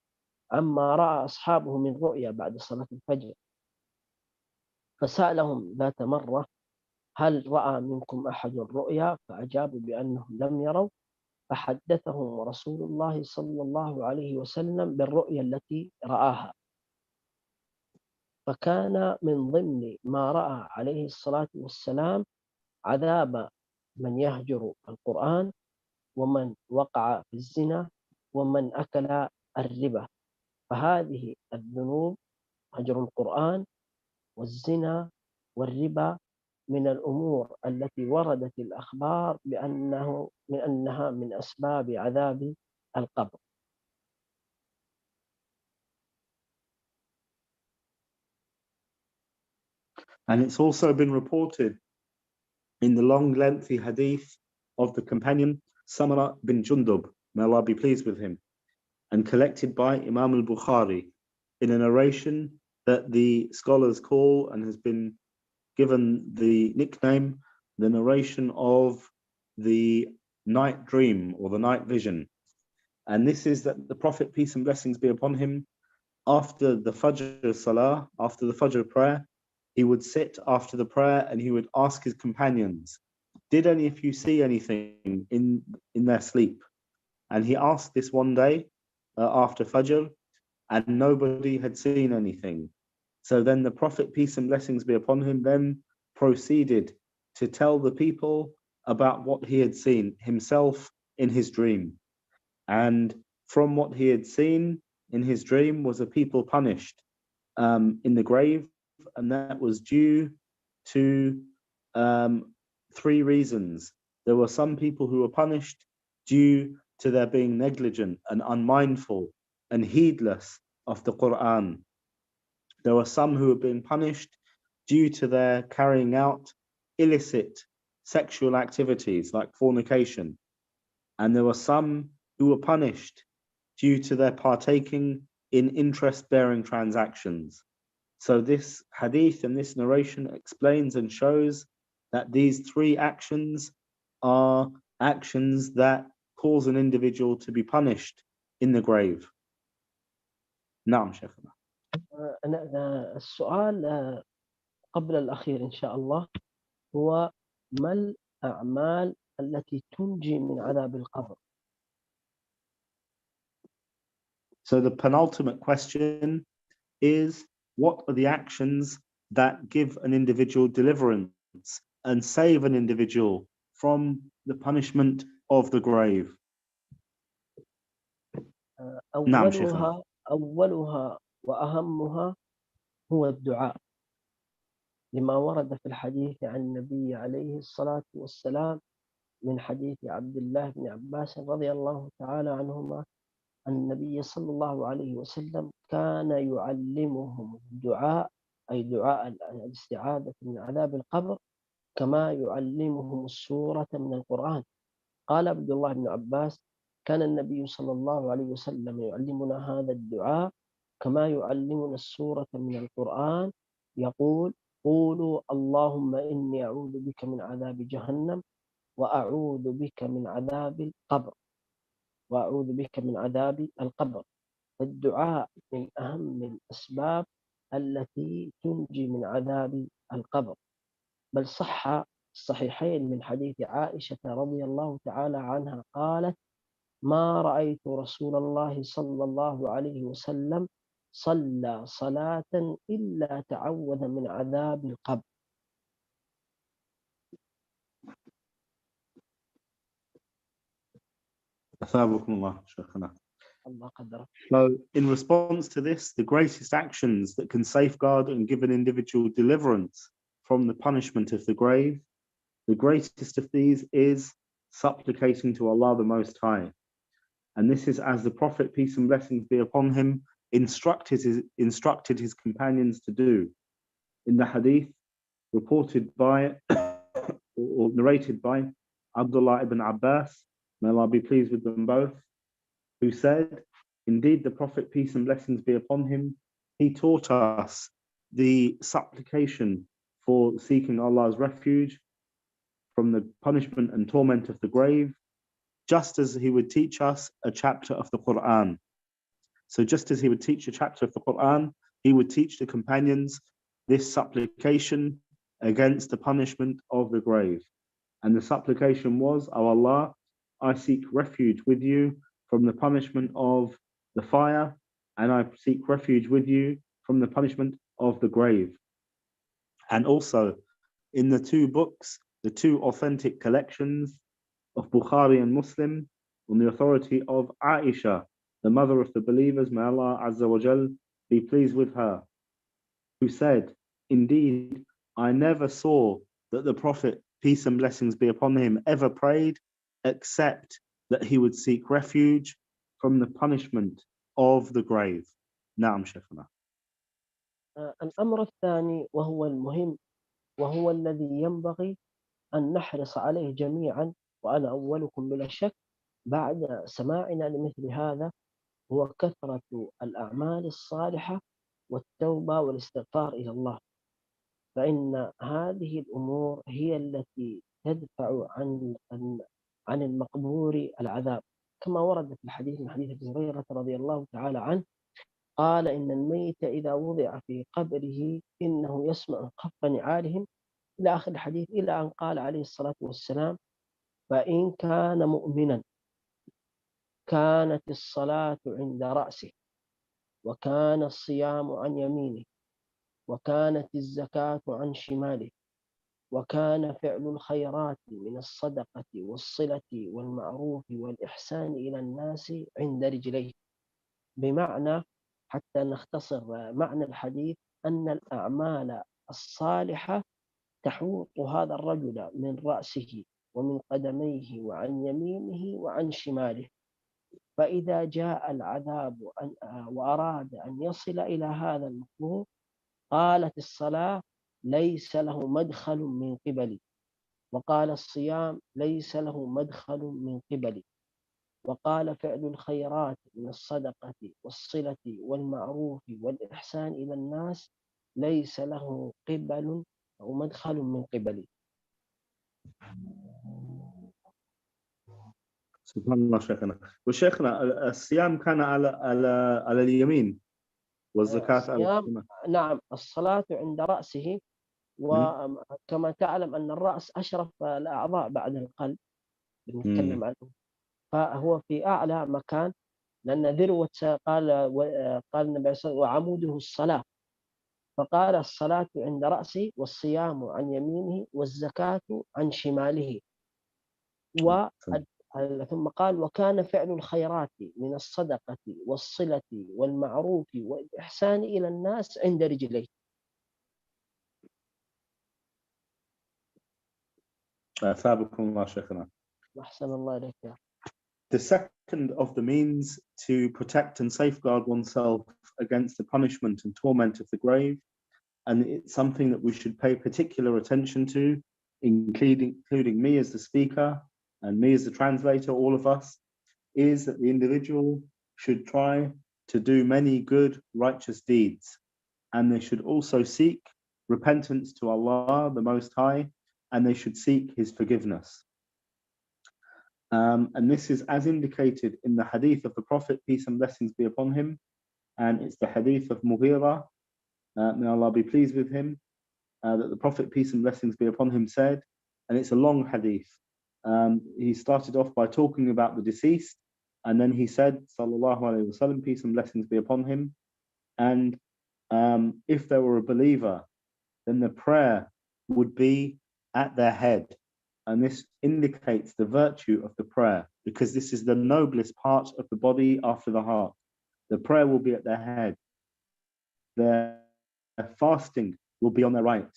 عما رأى أصحابه من رؤيا بعد صلاة الفجر، فسألهم ذات مرة: هل رأى منكم أحد الرؤيا؟ فأجابوا بأنهم لم يروا، فحدثهم رسول الله صلى الله عليه وسلم بالرؤيا التي رآها. فكان من ضمن ما رأى عليه الصلاة والسلام عذاب من يهجر القرآن، ومن وقع في الزنا، ومن أكل الربا. فهذه الذنوب، هجر القرآن والزنا والربا، من الأمور التي وردت الأخبار بأنها من أسباب عذاب القبر. And it's also been reported in the long, lengthy hadith of the companion Samara bin Jundub, may Allah be pleased with him, and collected by Imam al-Bukhari in a narration that the scholars call and has been given the nickname, the narration of the night dream or the night vision. And this is that the Prophet, peace and blessings be upon him, after the Fajr Salah, after the Fajr prayer, he would sit after the prayer and he would ask his companions, did any of you see anything in their sleep? And he asked this one day after Fajr, and nobody had seen anything. So then the Prophet, peace and blessings be upon him, then proceeded to tell the people about what he had seen himself in his dream. And from what he had seen in his dream was a people punished in the grave, and that was due to three reasons. There were some people who were punished due to their being negligent and unmindful and heedless of the Quran. There were some who were being punished due to their carrying out illicit sexual activities like fornication. And there were some who were punished due to their partaking in interest-bearing transactions. So this hadith and this narration explains and shows that these three actions are actions that cause an individual to be punished in the grave. نعم شيخنا. السؤال قبل الأخير إن شاء الله هو: ما الأعمال التي تنجي من عذاب القبر؟ So the penultimate question is, what are the actions that give an individual deliverance and save an individual from the punishment of the grave? نعم شيخنا. أولها وأهمها هو الدعاء. لما ورد في الحديث عن النبي عليه الصلاة والسلام من حديث عبد الله بن عباس رضي الله تعالى عنهما أن النبي صلى الله عليه وسلم كان يعلمهم الدعاء، أي دعاء الاستعاذة من عذاب القبر، كما يعلمهم السورة من القرآن. قال عبد الله بن عباس: كان النبي صلى الله عليه وسلم يعلمنا هذا الدعاء كما يعلمنا السورة من القرآن، يقول: قولوا اللهم إني أعوذ بك من عذاب جهنم وأعوذ بك من عذاب القبر، وأعوذ بك من عذاب القبر. الدعاء من أهم الأسباب التي تنجي من عذاب القبر، بل صح الصحيحين من حديث عائشة رضي الله تعالى عنها قالت: ما رأيت رسول الله صلى الله عليه وسلم صلى صلاة إلا تعوذ من عذاب القبر. أثابكم الله شيخنا. الله قدره. So, in response to this, the greatest actions that can safeguard and give an individual deliverance from the punishment of the grave, the greatest of these is supplicating to Allah the Most High. And this is as the Prophet, peace and blessings be upon him, instructed his companions to do. In the hadith reported by or narrated by Abdullah ibn Abbas, may Allah be pleased with them both, who said, indeed the Prophet, peace and blessings be upon him, he taught us the supplication for seeking Allah's refuge from the punishment and torment of the grave, just as he would teach us a chapter of the Quran. So just as he would teach a chapter of the Quran, he would teach the companions this supplication against the punishment of the grave. And the supplication was, O Allah, I seek refuge with you from the punishment of the fire, and I seek refuge with you from the punishment of the grave. And also, in the two books, the two authentic collections of Bukhari and Muslim, on the authority of Aisha, the mother of the believers, may Allah Azza wa Jal be pleased with her, who said, indeed, I never saw that the Prophet, peace and blessings be upon him, ever prayed except that he would seek refuge from the punishment of the grave. نعم شيخنا. الأمر الثاني وهو المهم، وهو الذي ينبغي أن نحرص عليه جميعا، وأنا أولكم بلا شك بعد سماعنا لمثل هذا، هو كثرة الأعمال الصالحة والتوبة والاستغفار إلى الله. فإن هذه الأمور هي التي تدفع عن المقبور العذاب، كما ورد في الحديث من حديث أبي هريرة رضي الله تعالى عنه قال: إن الميت إذا وضع في قبره إنه يسمع خفق نعالهم، إلى آخر الحديث، إلى أن قال عليه الصلاة والسلام: فإن كان مؤمنا كانت الصلاة عند رأسه، وكان الصيام عن يمينه، وكانت الزكاة عن شماله، وكان فعل الخيرات من الصدقة والصلة والمعروف والإحسان إلى الناس عند رجليه. بمعنى، حتى نختصر معنى الحديث، أن الأعمال الصالحة تحوط هذا الرجل من رأسه ومن قدميه وعن يمينه وعن شماله. فإذا جاء العذاب وأراد أن يصل إلى هذا المقبور، قالت الصلاة: ليس له مدخل من قبلي، وقال الصيام: ليس له مدخل من قبلي، وقال فعل الخيرات من الصدقة والصلة والمعروف والإحسان إلى الناس: ليس له قبل أو مدخل من قبلي. سبحان الله شيخنا. وشيخنا الصيام كان على اليمين والزكاة على الشمال. نعم، الصلاة عند رأسه، وكما تعلم أن الرأس أشرف الأعضاء بعد القلب بنتكلم عنه، فهو في أعلى مكان، لأن ذروة قال النبي صلى الله عليه وسلم: وعموده الصلاة. فقال: الصلاة عند رأسه، والصيام عن يمينه، والزكاة عن شماله. ثم قال: وكان فعل الخيرات من الصدقة والصلة والمعروف والإحسان إلى الناس عند رجليه. أثابكم الله شيخنا. أحسن الله إليك. The second of the means to protect and safeguard oneself against the punishment and torment of the grave, and it's something that we should pay particular attention to, including me as the speaker and me as the translator, all of us, is that the individual should try to do many good, righteous deeds, and they should also seek repentance to Allah, the Most High, and they should seek His forgiveness. And this is as indicated in the hadith of the Prophet, peace and blessings be upon him, and it's the hadith of Mughira, may Allah be pleased with him, that the Prophet, peace and blessings be upon him, said, and it's a long hadith. He started off by talking about the deceased, and then he said, sallallahu alaihi wasallam, peace and blessings be upon him, and if they were a believer, then the prayer would be at their head. And this indicates the virtue of the prayer, because this is the noblest part of the body after the heart. The prayer will be at their head. Their fasting will be on their right.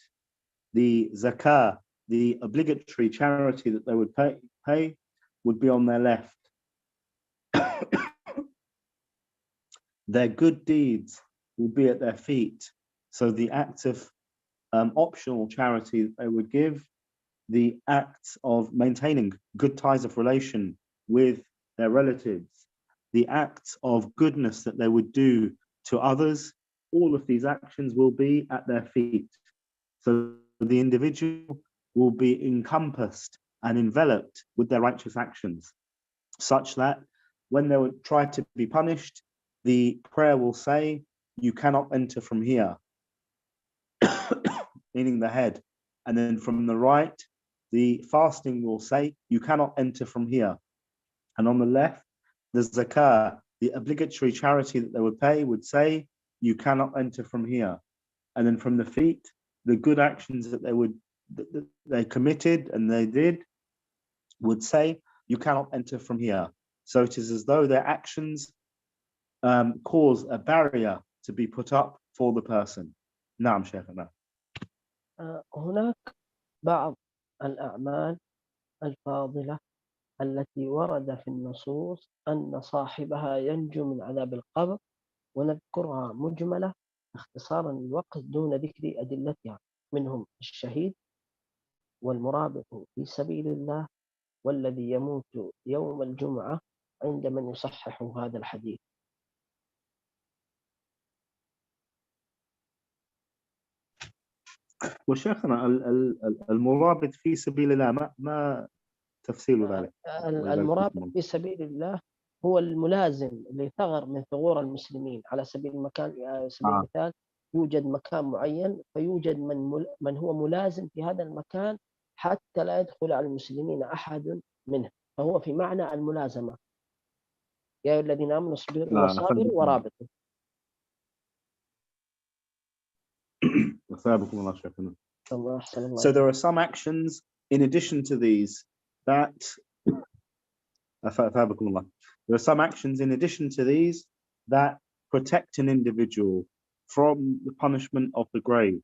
The zakah, the obligatory charity that they would pay would be on their left. Their good deeds will be at their feet. So the acts of optional charity that they would give, the acts of maintaining good ties of relation with their relatives, the acts of goodness that they would do to others, all of these actions will be at their feet. So the individual will be encompassed and enveloped with their righteous actions, such that when they would try to be punished, the prayer will say, you cannot enter from here, meaning the head. And then from the right, the fasting will say, you cannot enter from here. And on the left, the zakah, the obligatory charity that they would pay, would say, you cannot enter from here. And then from the feet, the good actions that they committed and they did would say, you cannot enter from here. So it is as though their actions cause a barrier to be put up for the person. نعم شيخنا. هناك بعض الأعمال الفاضلة التي ورد في النصوص أن صاحبها ينجو من عذاب القبر، ونذكرها مجملة اختصارا للوقت دون ذكر أدلتها، منهم الشهيد والمرابط في سبيل الله والذي يموت يوم الجمعة عند من يصحح هذا الحديث. وشيخنا المرابط في سبيل الله ما تفصيل ذلك؟ المرابط في سبيل الله هو الملازم لثغر من ثغور المسلمين. على سبيل المثال يوجد مكان معين، فيوجد من هو ملازم في هذا المكان حتى لا يدخل على المسلمين أحد منه، فهو في معنى الملازمة. يا أيها الذين آمنوا اصبروا وصابروا ورابطوا. So there are some actions in addition to these that protect an individual from the punishment of the grave.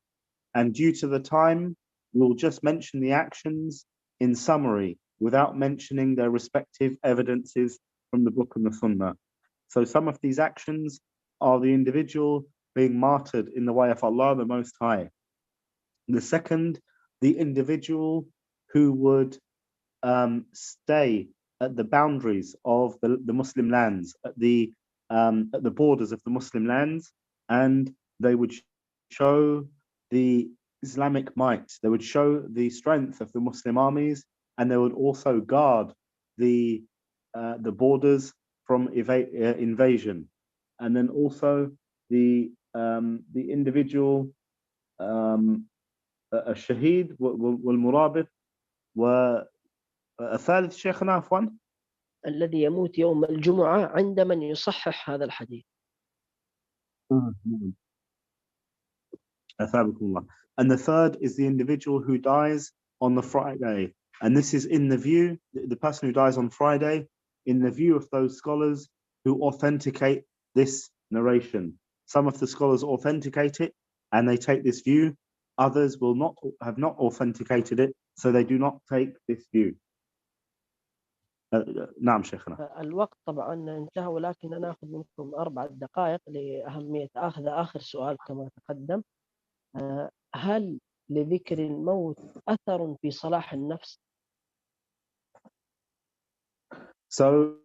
And due to the time, we'll just mention the actions in summary without mentioning their respective evidences from the book and the sunnah. So some of these actions are the individual being martyred in the way of Allah, the Most High. The second, the individual who would stay at the boundaries of the Muslim lands, at the borders of the Muslim lands, and they would show the Islamic might, they would show the strength of the Muslim armies, and they would also guard the borders from invasion. And then also the individual الشهيد والمرابط والثالث شيخنا عفوا الذي يموت يوم الجمعة عند من يصحح هذا الحديث. أثابكم الله. And the third is the individual who dies on the Friday, and this is in the view, the person who dies on Friday, in the view of those scholars who authenticate this narration. Some of the scholars authenticate it and they take this view. Others will not have not authenticated it so they do not take this view. نعم شيخنا. الوقت طبعا انتهى، ولكن أنا أخذ منكم 4 دقائق لأهمية أخذ آخر سؤال كما تقدم. هل لذكر الموت أثر في صلاح النفس؟ So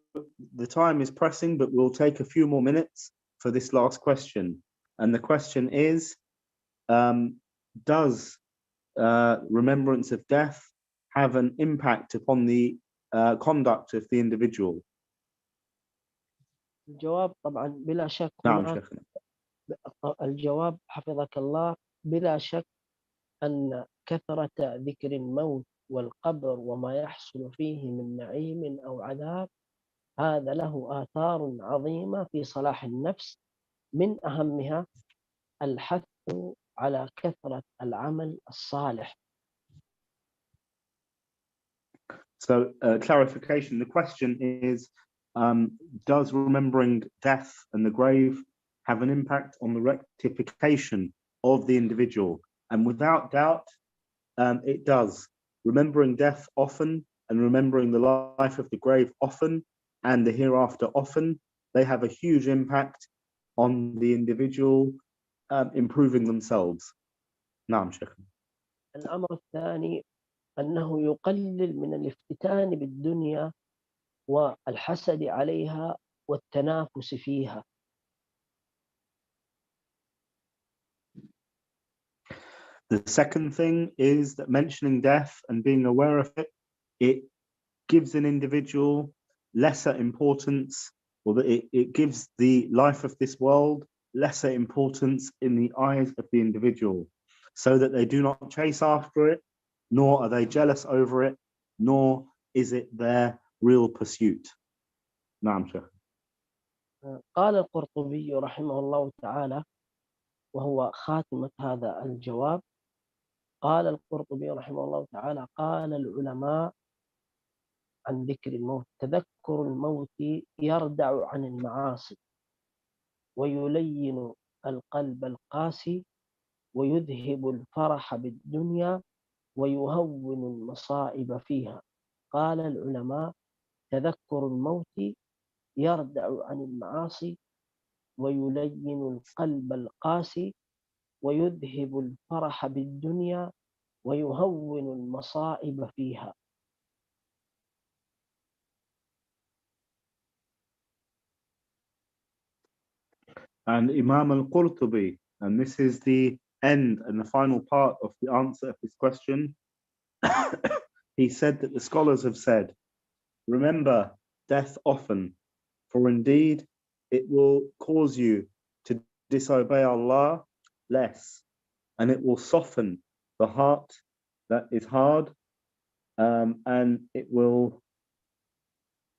the time is pressing, but we'll take a few more minutes for this last question. And the question is, does remembrance of death have an impact upon the conduct of the individual? الجواب طبعا بلا شك نعم هناك. شيخنا. الجواب حفظك الله بلا شك أن كثرة ذكر الموت والقبر وما يحصل فيه من نعيم أو عذاب هذا له آثار عظيمة في صلاح النفس، من أهمها الحث على كثرة العمل الصالح. So clarification, the question is, does remembering death and the grave have an impact on the rectification of the individual? And without doubt, it does. Remembering death often and remembering the life of the grave often and the hereafter often, they have a huge impact on the individual improving themselves. نعم شيخنا. الأمر الثاني أنه يقلل من الافتتان بالدنيا والحسد عليها والتنافس فيها. The second thing is that mentioning death and being aware of it, it gives an individual lesser importance, or that it gives the life of this world lesser importance in the eyes of the individual, so that they do not chase after it, nor are they jealous over it, nor is it their real pursuit. نعم شيخ. قال القرطبي رحمه الله تعالى، وهو خاتمة هذا الجواب، قال القرطبي رحمه الله تعالى: قال العلماء عن ذكر الموت: تذكر الموت يردع عن المعاصي ويلين القلب القاسي ويذهب الفرح بالدنيا ويهون المصائب فيها. قال العلماء: تذكر الموت يردع عن المعاصي ويلين القلب القاسي ويذهب الفرح بالدنيا ويهون المصائب فيها. And Imam al-Qurtubi, and this is the end and the final part of the answer of this question, he said that the scholars have said, remember death often, for indeed it will cause you to disobey Allah less, and it will soften the heart that is hard, and it will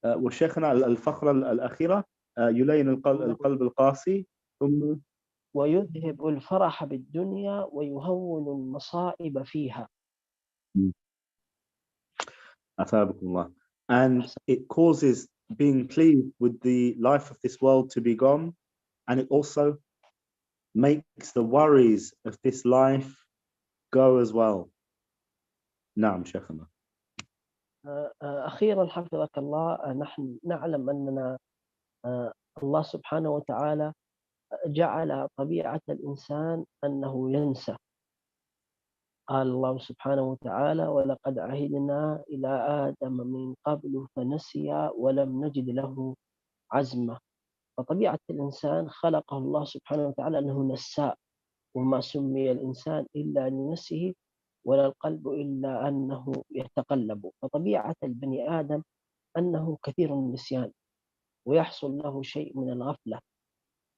وشيخنا الفقرة الأخيرة يلين القلب القاسي ثم ويذهب الفرح بالدنيا ويهون المصائب فيها. أثابكم الله. And it causes being pleased with the life of this world to be gone, and it also makes the worries of this life go as well. نعم شيخنا. أخيرا حفظك الله، نحن نعلم أننا الله سبحانه وتعالى جعل طبيعة الإنسان أنه ينسى. قال الله سبحانه وتعالى: ولقد عهدنا إلى آدم من قبل فنسي ولم نجد له عزما. فطبيعة الإنسان خلقه الله سبحانه وتعالى أنه نساء، وما سمي الإنسان إلا لنفسه ولا القلب إلا أنه يتقلب. فطبيعة البني آدم أنه كثير النسيان ويحصل له شيء من الغفلة.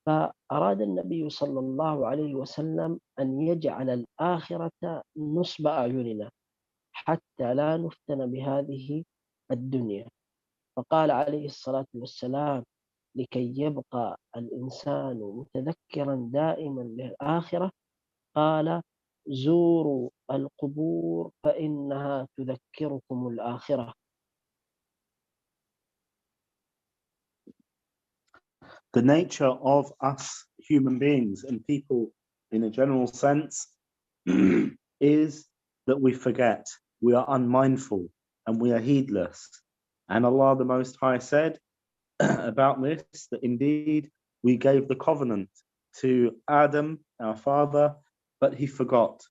فأراد النبي صلى الله عليه وسلم أن يجعل الآخرة نصب أعيننا حتى لا نفتن بهذه الدنيا. فقال عليه الصلاة والسلام: لكي يبقى الإنسان متذكرا دائما بالآخرة، قال: زوروا القبور فإنها تذكركم الآخرة. The nature of us human beings and people in a general sense is that we forget. we are unmindful and we are heedless. And Allah the Most High said about this, that indeed we gave the covenant to Adam, our father, but he forgot.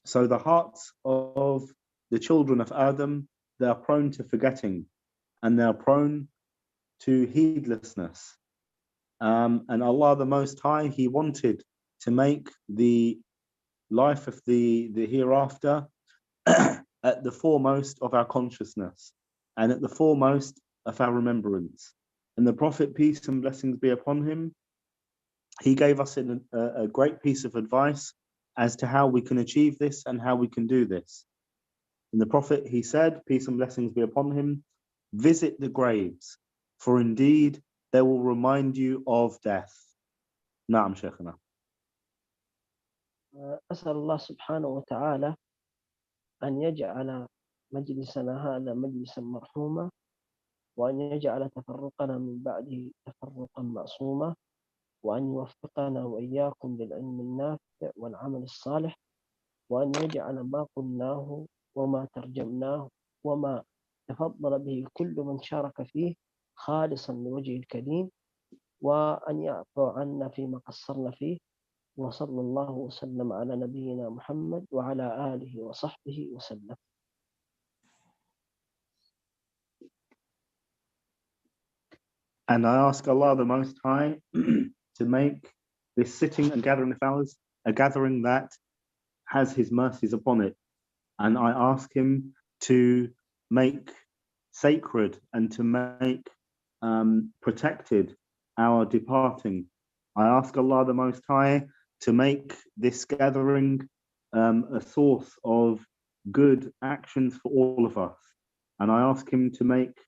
So the hearts of the children of Adam, they are prone to forgetting and they are prone to heedlessness. And Allah the Most High, He wanted to make the life of the hereafter at the foremost of our consciousness and at the foremost of our remembrance. And the Prophet, peace and blessings be upon him, he gave us a great piece of advice as to how we can achieve this and how we can do this. And the Prophet, he said, peace and blessings be upon him, visit the graves, for indeed they will remind you of death. Naam, Shaykhana. أسأل الله سبحانه وتعالى أن يجعل مجلسنا هذا مجلسا مرحوما، وأن يجعل تفرقنا من بعده تفرقا معصوما، وأن يوفقنا وإياكم للعلم النافع والعمل الصالح، وأن يجعل ما قلناه وما ترجمناه وما تفضل به كل من شارك فيه خالصا لوجه الكريم، وأن يعفو عنا فيما قصرنا فيه. وصلى الله وسلم على نبينا محمد وعلى آله وصحبه وسلم. And I ask Allah the Most High to make this sitting and gathering of ours a gathering that has His mercies upon it. And I ask Him to make sacred and to make protected our departing. I ask Allah the Most High to make this gathering a source of good actions for all of us. And I ask Him to make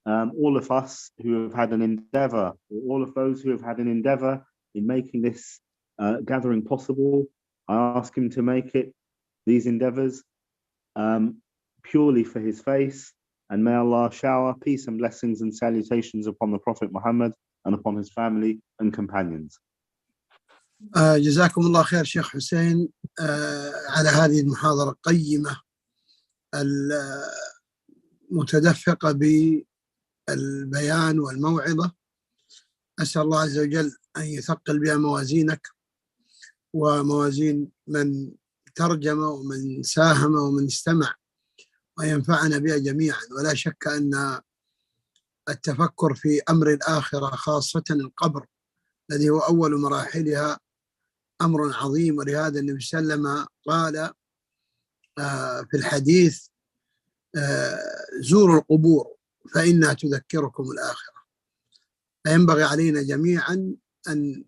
all of us who have had an endeavor, or all of those who have had an endeavor in making this gathering possible, I ask Him to make these endeavors purely for His face. And may Allah shower peace and blessings and salutations upon the Prophet Muhammad and upon his family and companions. جزاكم الله خير شيخ حسين على هذه المحاضرة القيمة المتدفقة بالبيان والموعظة. أسأل الله عز وجل أن يثقل بها موازينك وموازين من ترجم ومن ساهم ومن استمع، وينفعنا بها جميعا. ولا شك أن التفكر في أمر الآخرة خاصة القبر الذي هو أول مراحلها أمر عظيم. ولهذا النبي صلى الله عليه وسلم قال في الحديث زوروا القبور فإنها تذكركم الآخرة. فينبغي علينا جميعا أن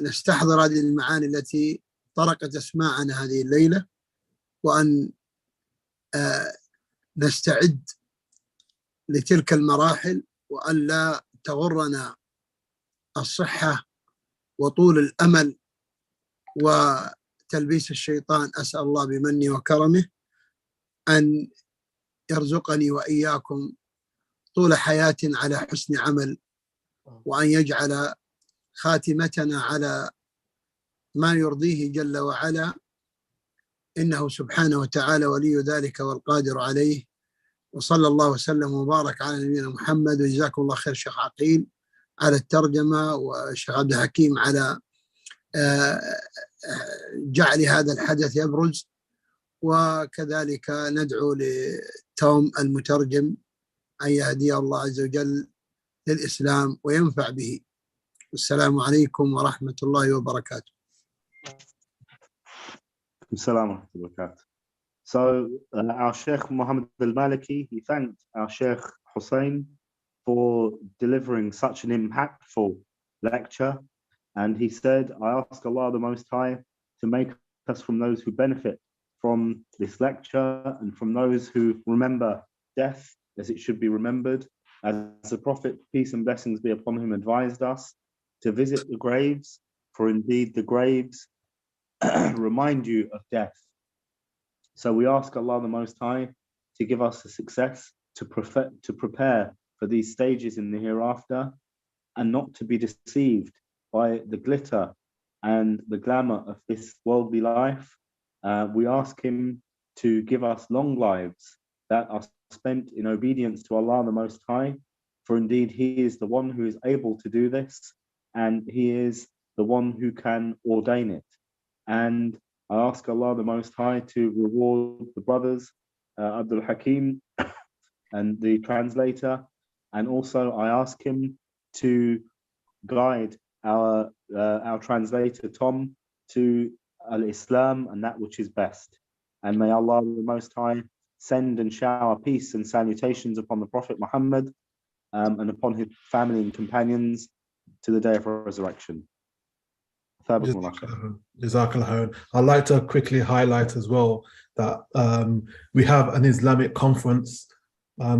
نستحضر هذه المعاني التي طرقت أسماعنا هذه الليلة، وأن نستعد لتلك المراحل، وأن لا تغرنا الصحة وطول الأمل وتلبيس الشيطان. أسأل الله بمنه وكرمه أن يرزقني وإياكم طول حياة على حسن عمل، وأن يجعل خاتمتنا على ما يرضيه جل وعلا، إنه سبحانه وتعالى ولي ذلك والقادر عليه. وصلى الله وسلم وبارك على نبينا محمد. وجزاكم الله خير شيخ عقيل على الترجمة، والشيخ عبد الحكيم على جعل هذا الحدث يبرز، وكذلك ندعو لتوم المترجم أن يهدي الله عز وجل للإسلام وينفع به. السلام عليكم ورحمة الله وبركاته. Assalamu alaikum wa barakatuh. So our Sheikh Muhammad al-Maliki, he thanked our Sheikh Hussein for delivering such an impactful lecture. And he said, I ask Allah the Most High to make us from those who benefit from this lecture and from those who remember death as it should be remembered. As the Prophet, peace and blessings be upon him, advised us to visit the graves, for indeed the graves remind you of death. So we ask Allah the Most High to give us the success to prepare for these stages in the hereafter, and not to be deceived by the glitter and the glamour of this worldly life. We ask Him to give us long lives that are spent in obedience to Allah the Most High, for indeed He is the one who is able to do this, and He is the one who can ordain it. And I ask Allah the Most High to reward the brothers, Abdul Hakim and the translator, and also I ask him to guide our translator Tom to al-Islam and that which is best. And may Allah the Most High send and shower peace and salutations upon the Prophet Muhammad and upon his family and companions to the day of resurrection. Jazakallah. I'd like to quickly highlight as well that we have an Islamic conference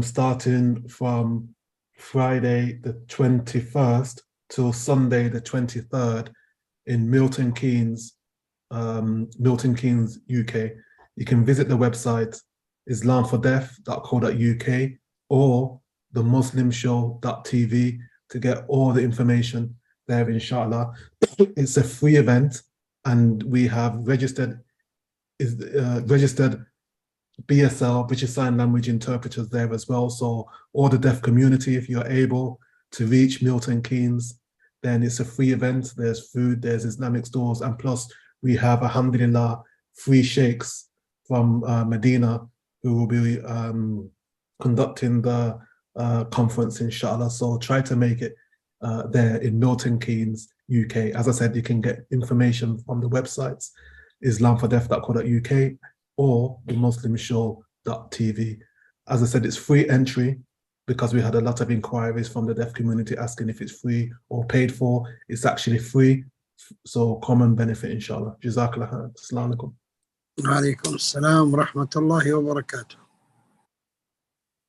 starting from Friday the 21st till Sunday the 23rd in Milton Keynes, UK. You can visit the website islamfordeaf.co.uk or themuslimshow.tv to get all the information there, inshallah. It's a free event, and we have registered BSL, British Sign Language interpreters there as well. So all the deaf community, if you're able to reach Milton Keynes, then it's a free event. There's food, there's Islamic stores, and plus we have, alhamdulillah, free sheikhs from Medina who will be conducting the conference, inshallah. So try to make it there in Milton Keynes, UK. As I said, you can get information from the websites islamfordeaf.co.uk or themuslimshow.tv. As I said, it's free entry because we had a lot of inquiries from the deaf community asking if it's free or paid for. It's actually free, so common benefit, inshallah. Jazakallah. Assalamu alaikum. Wa alaikum assalam wa rahmatullahi wa barakatuh.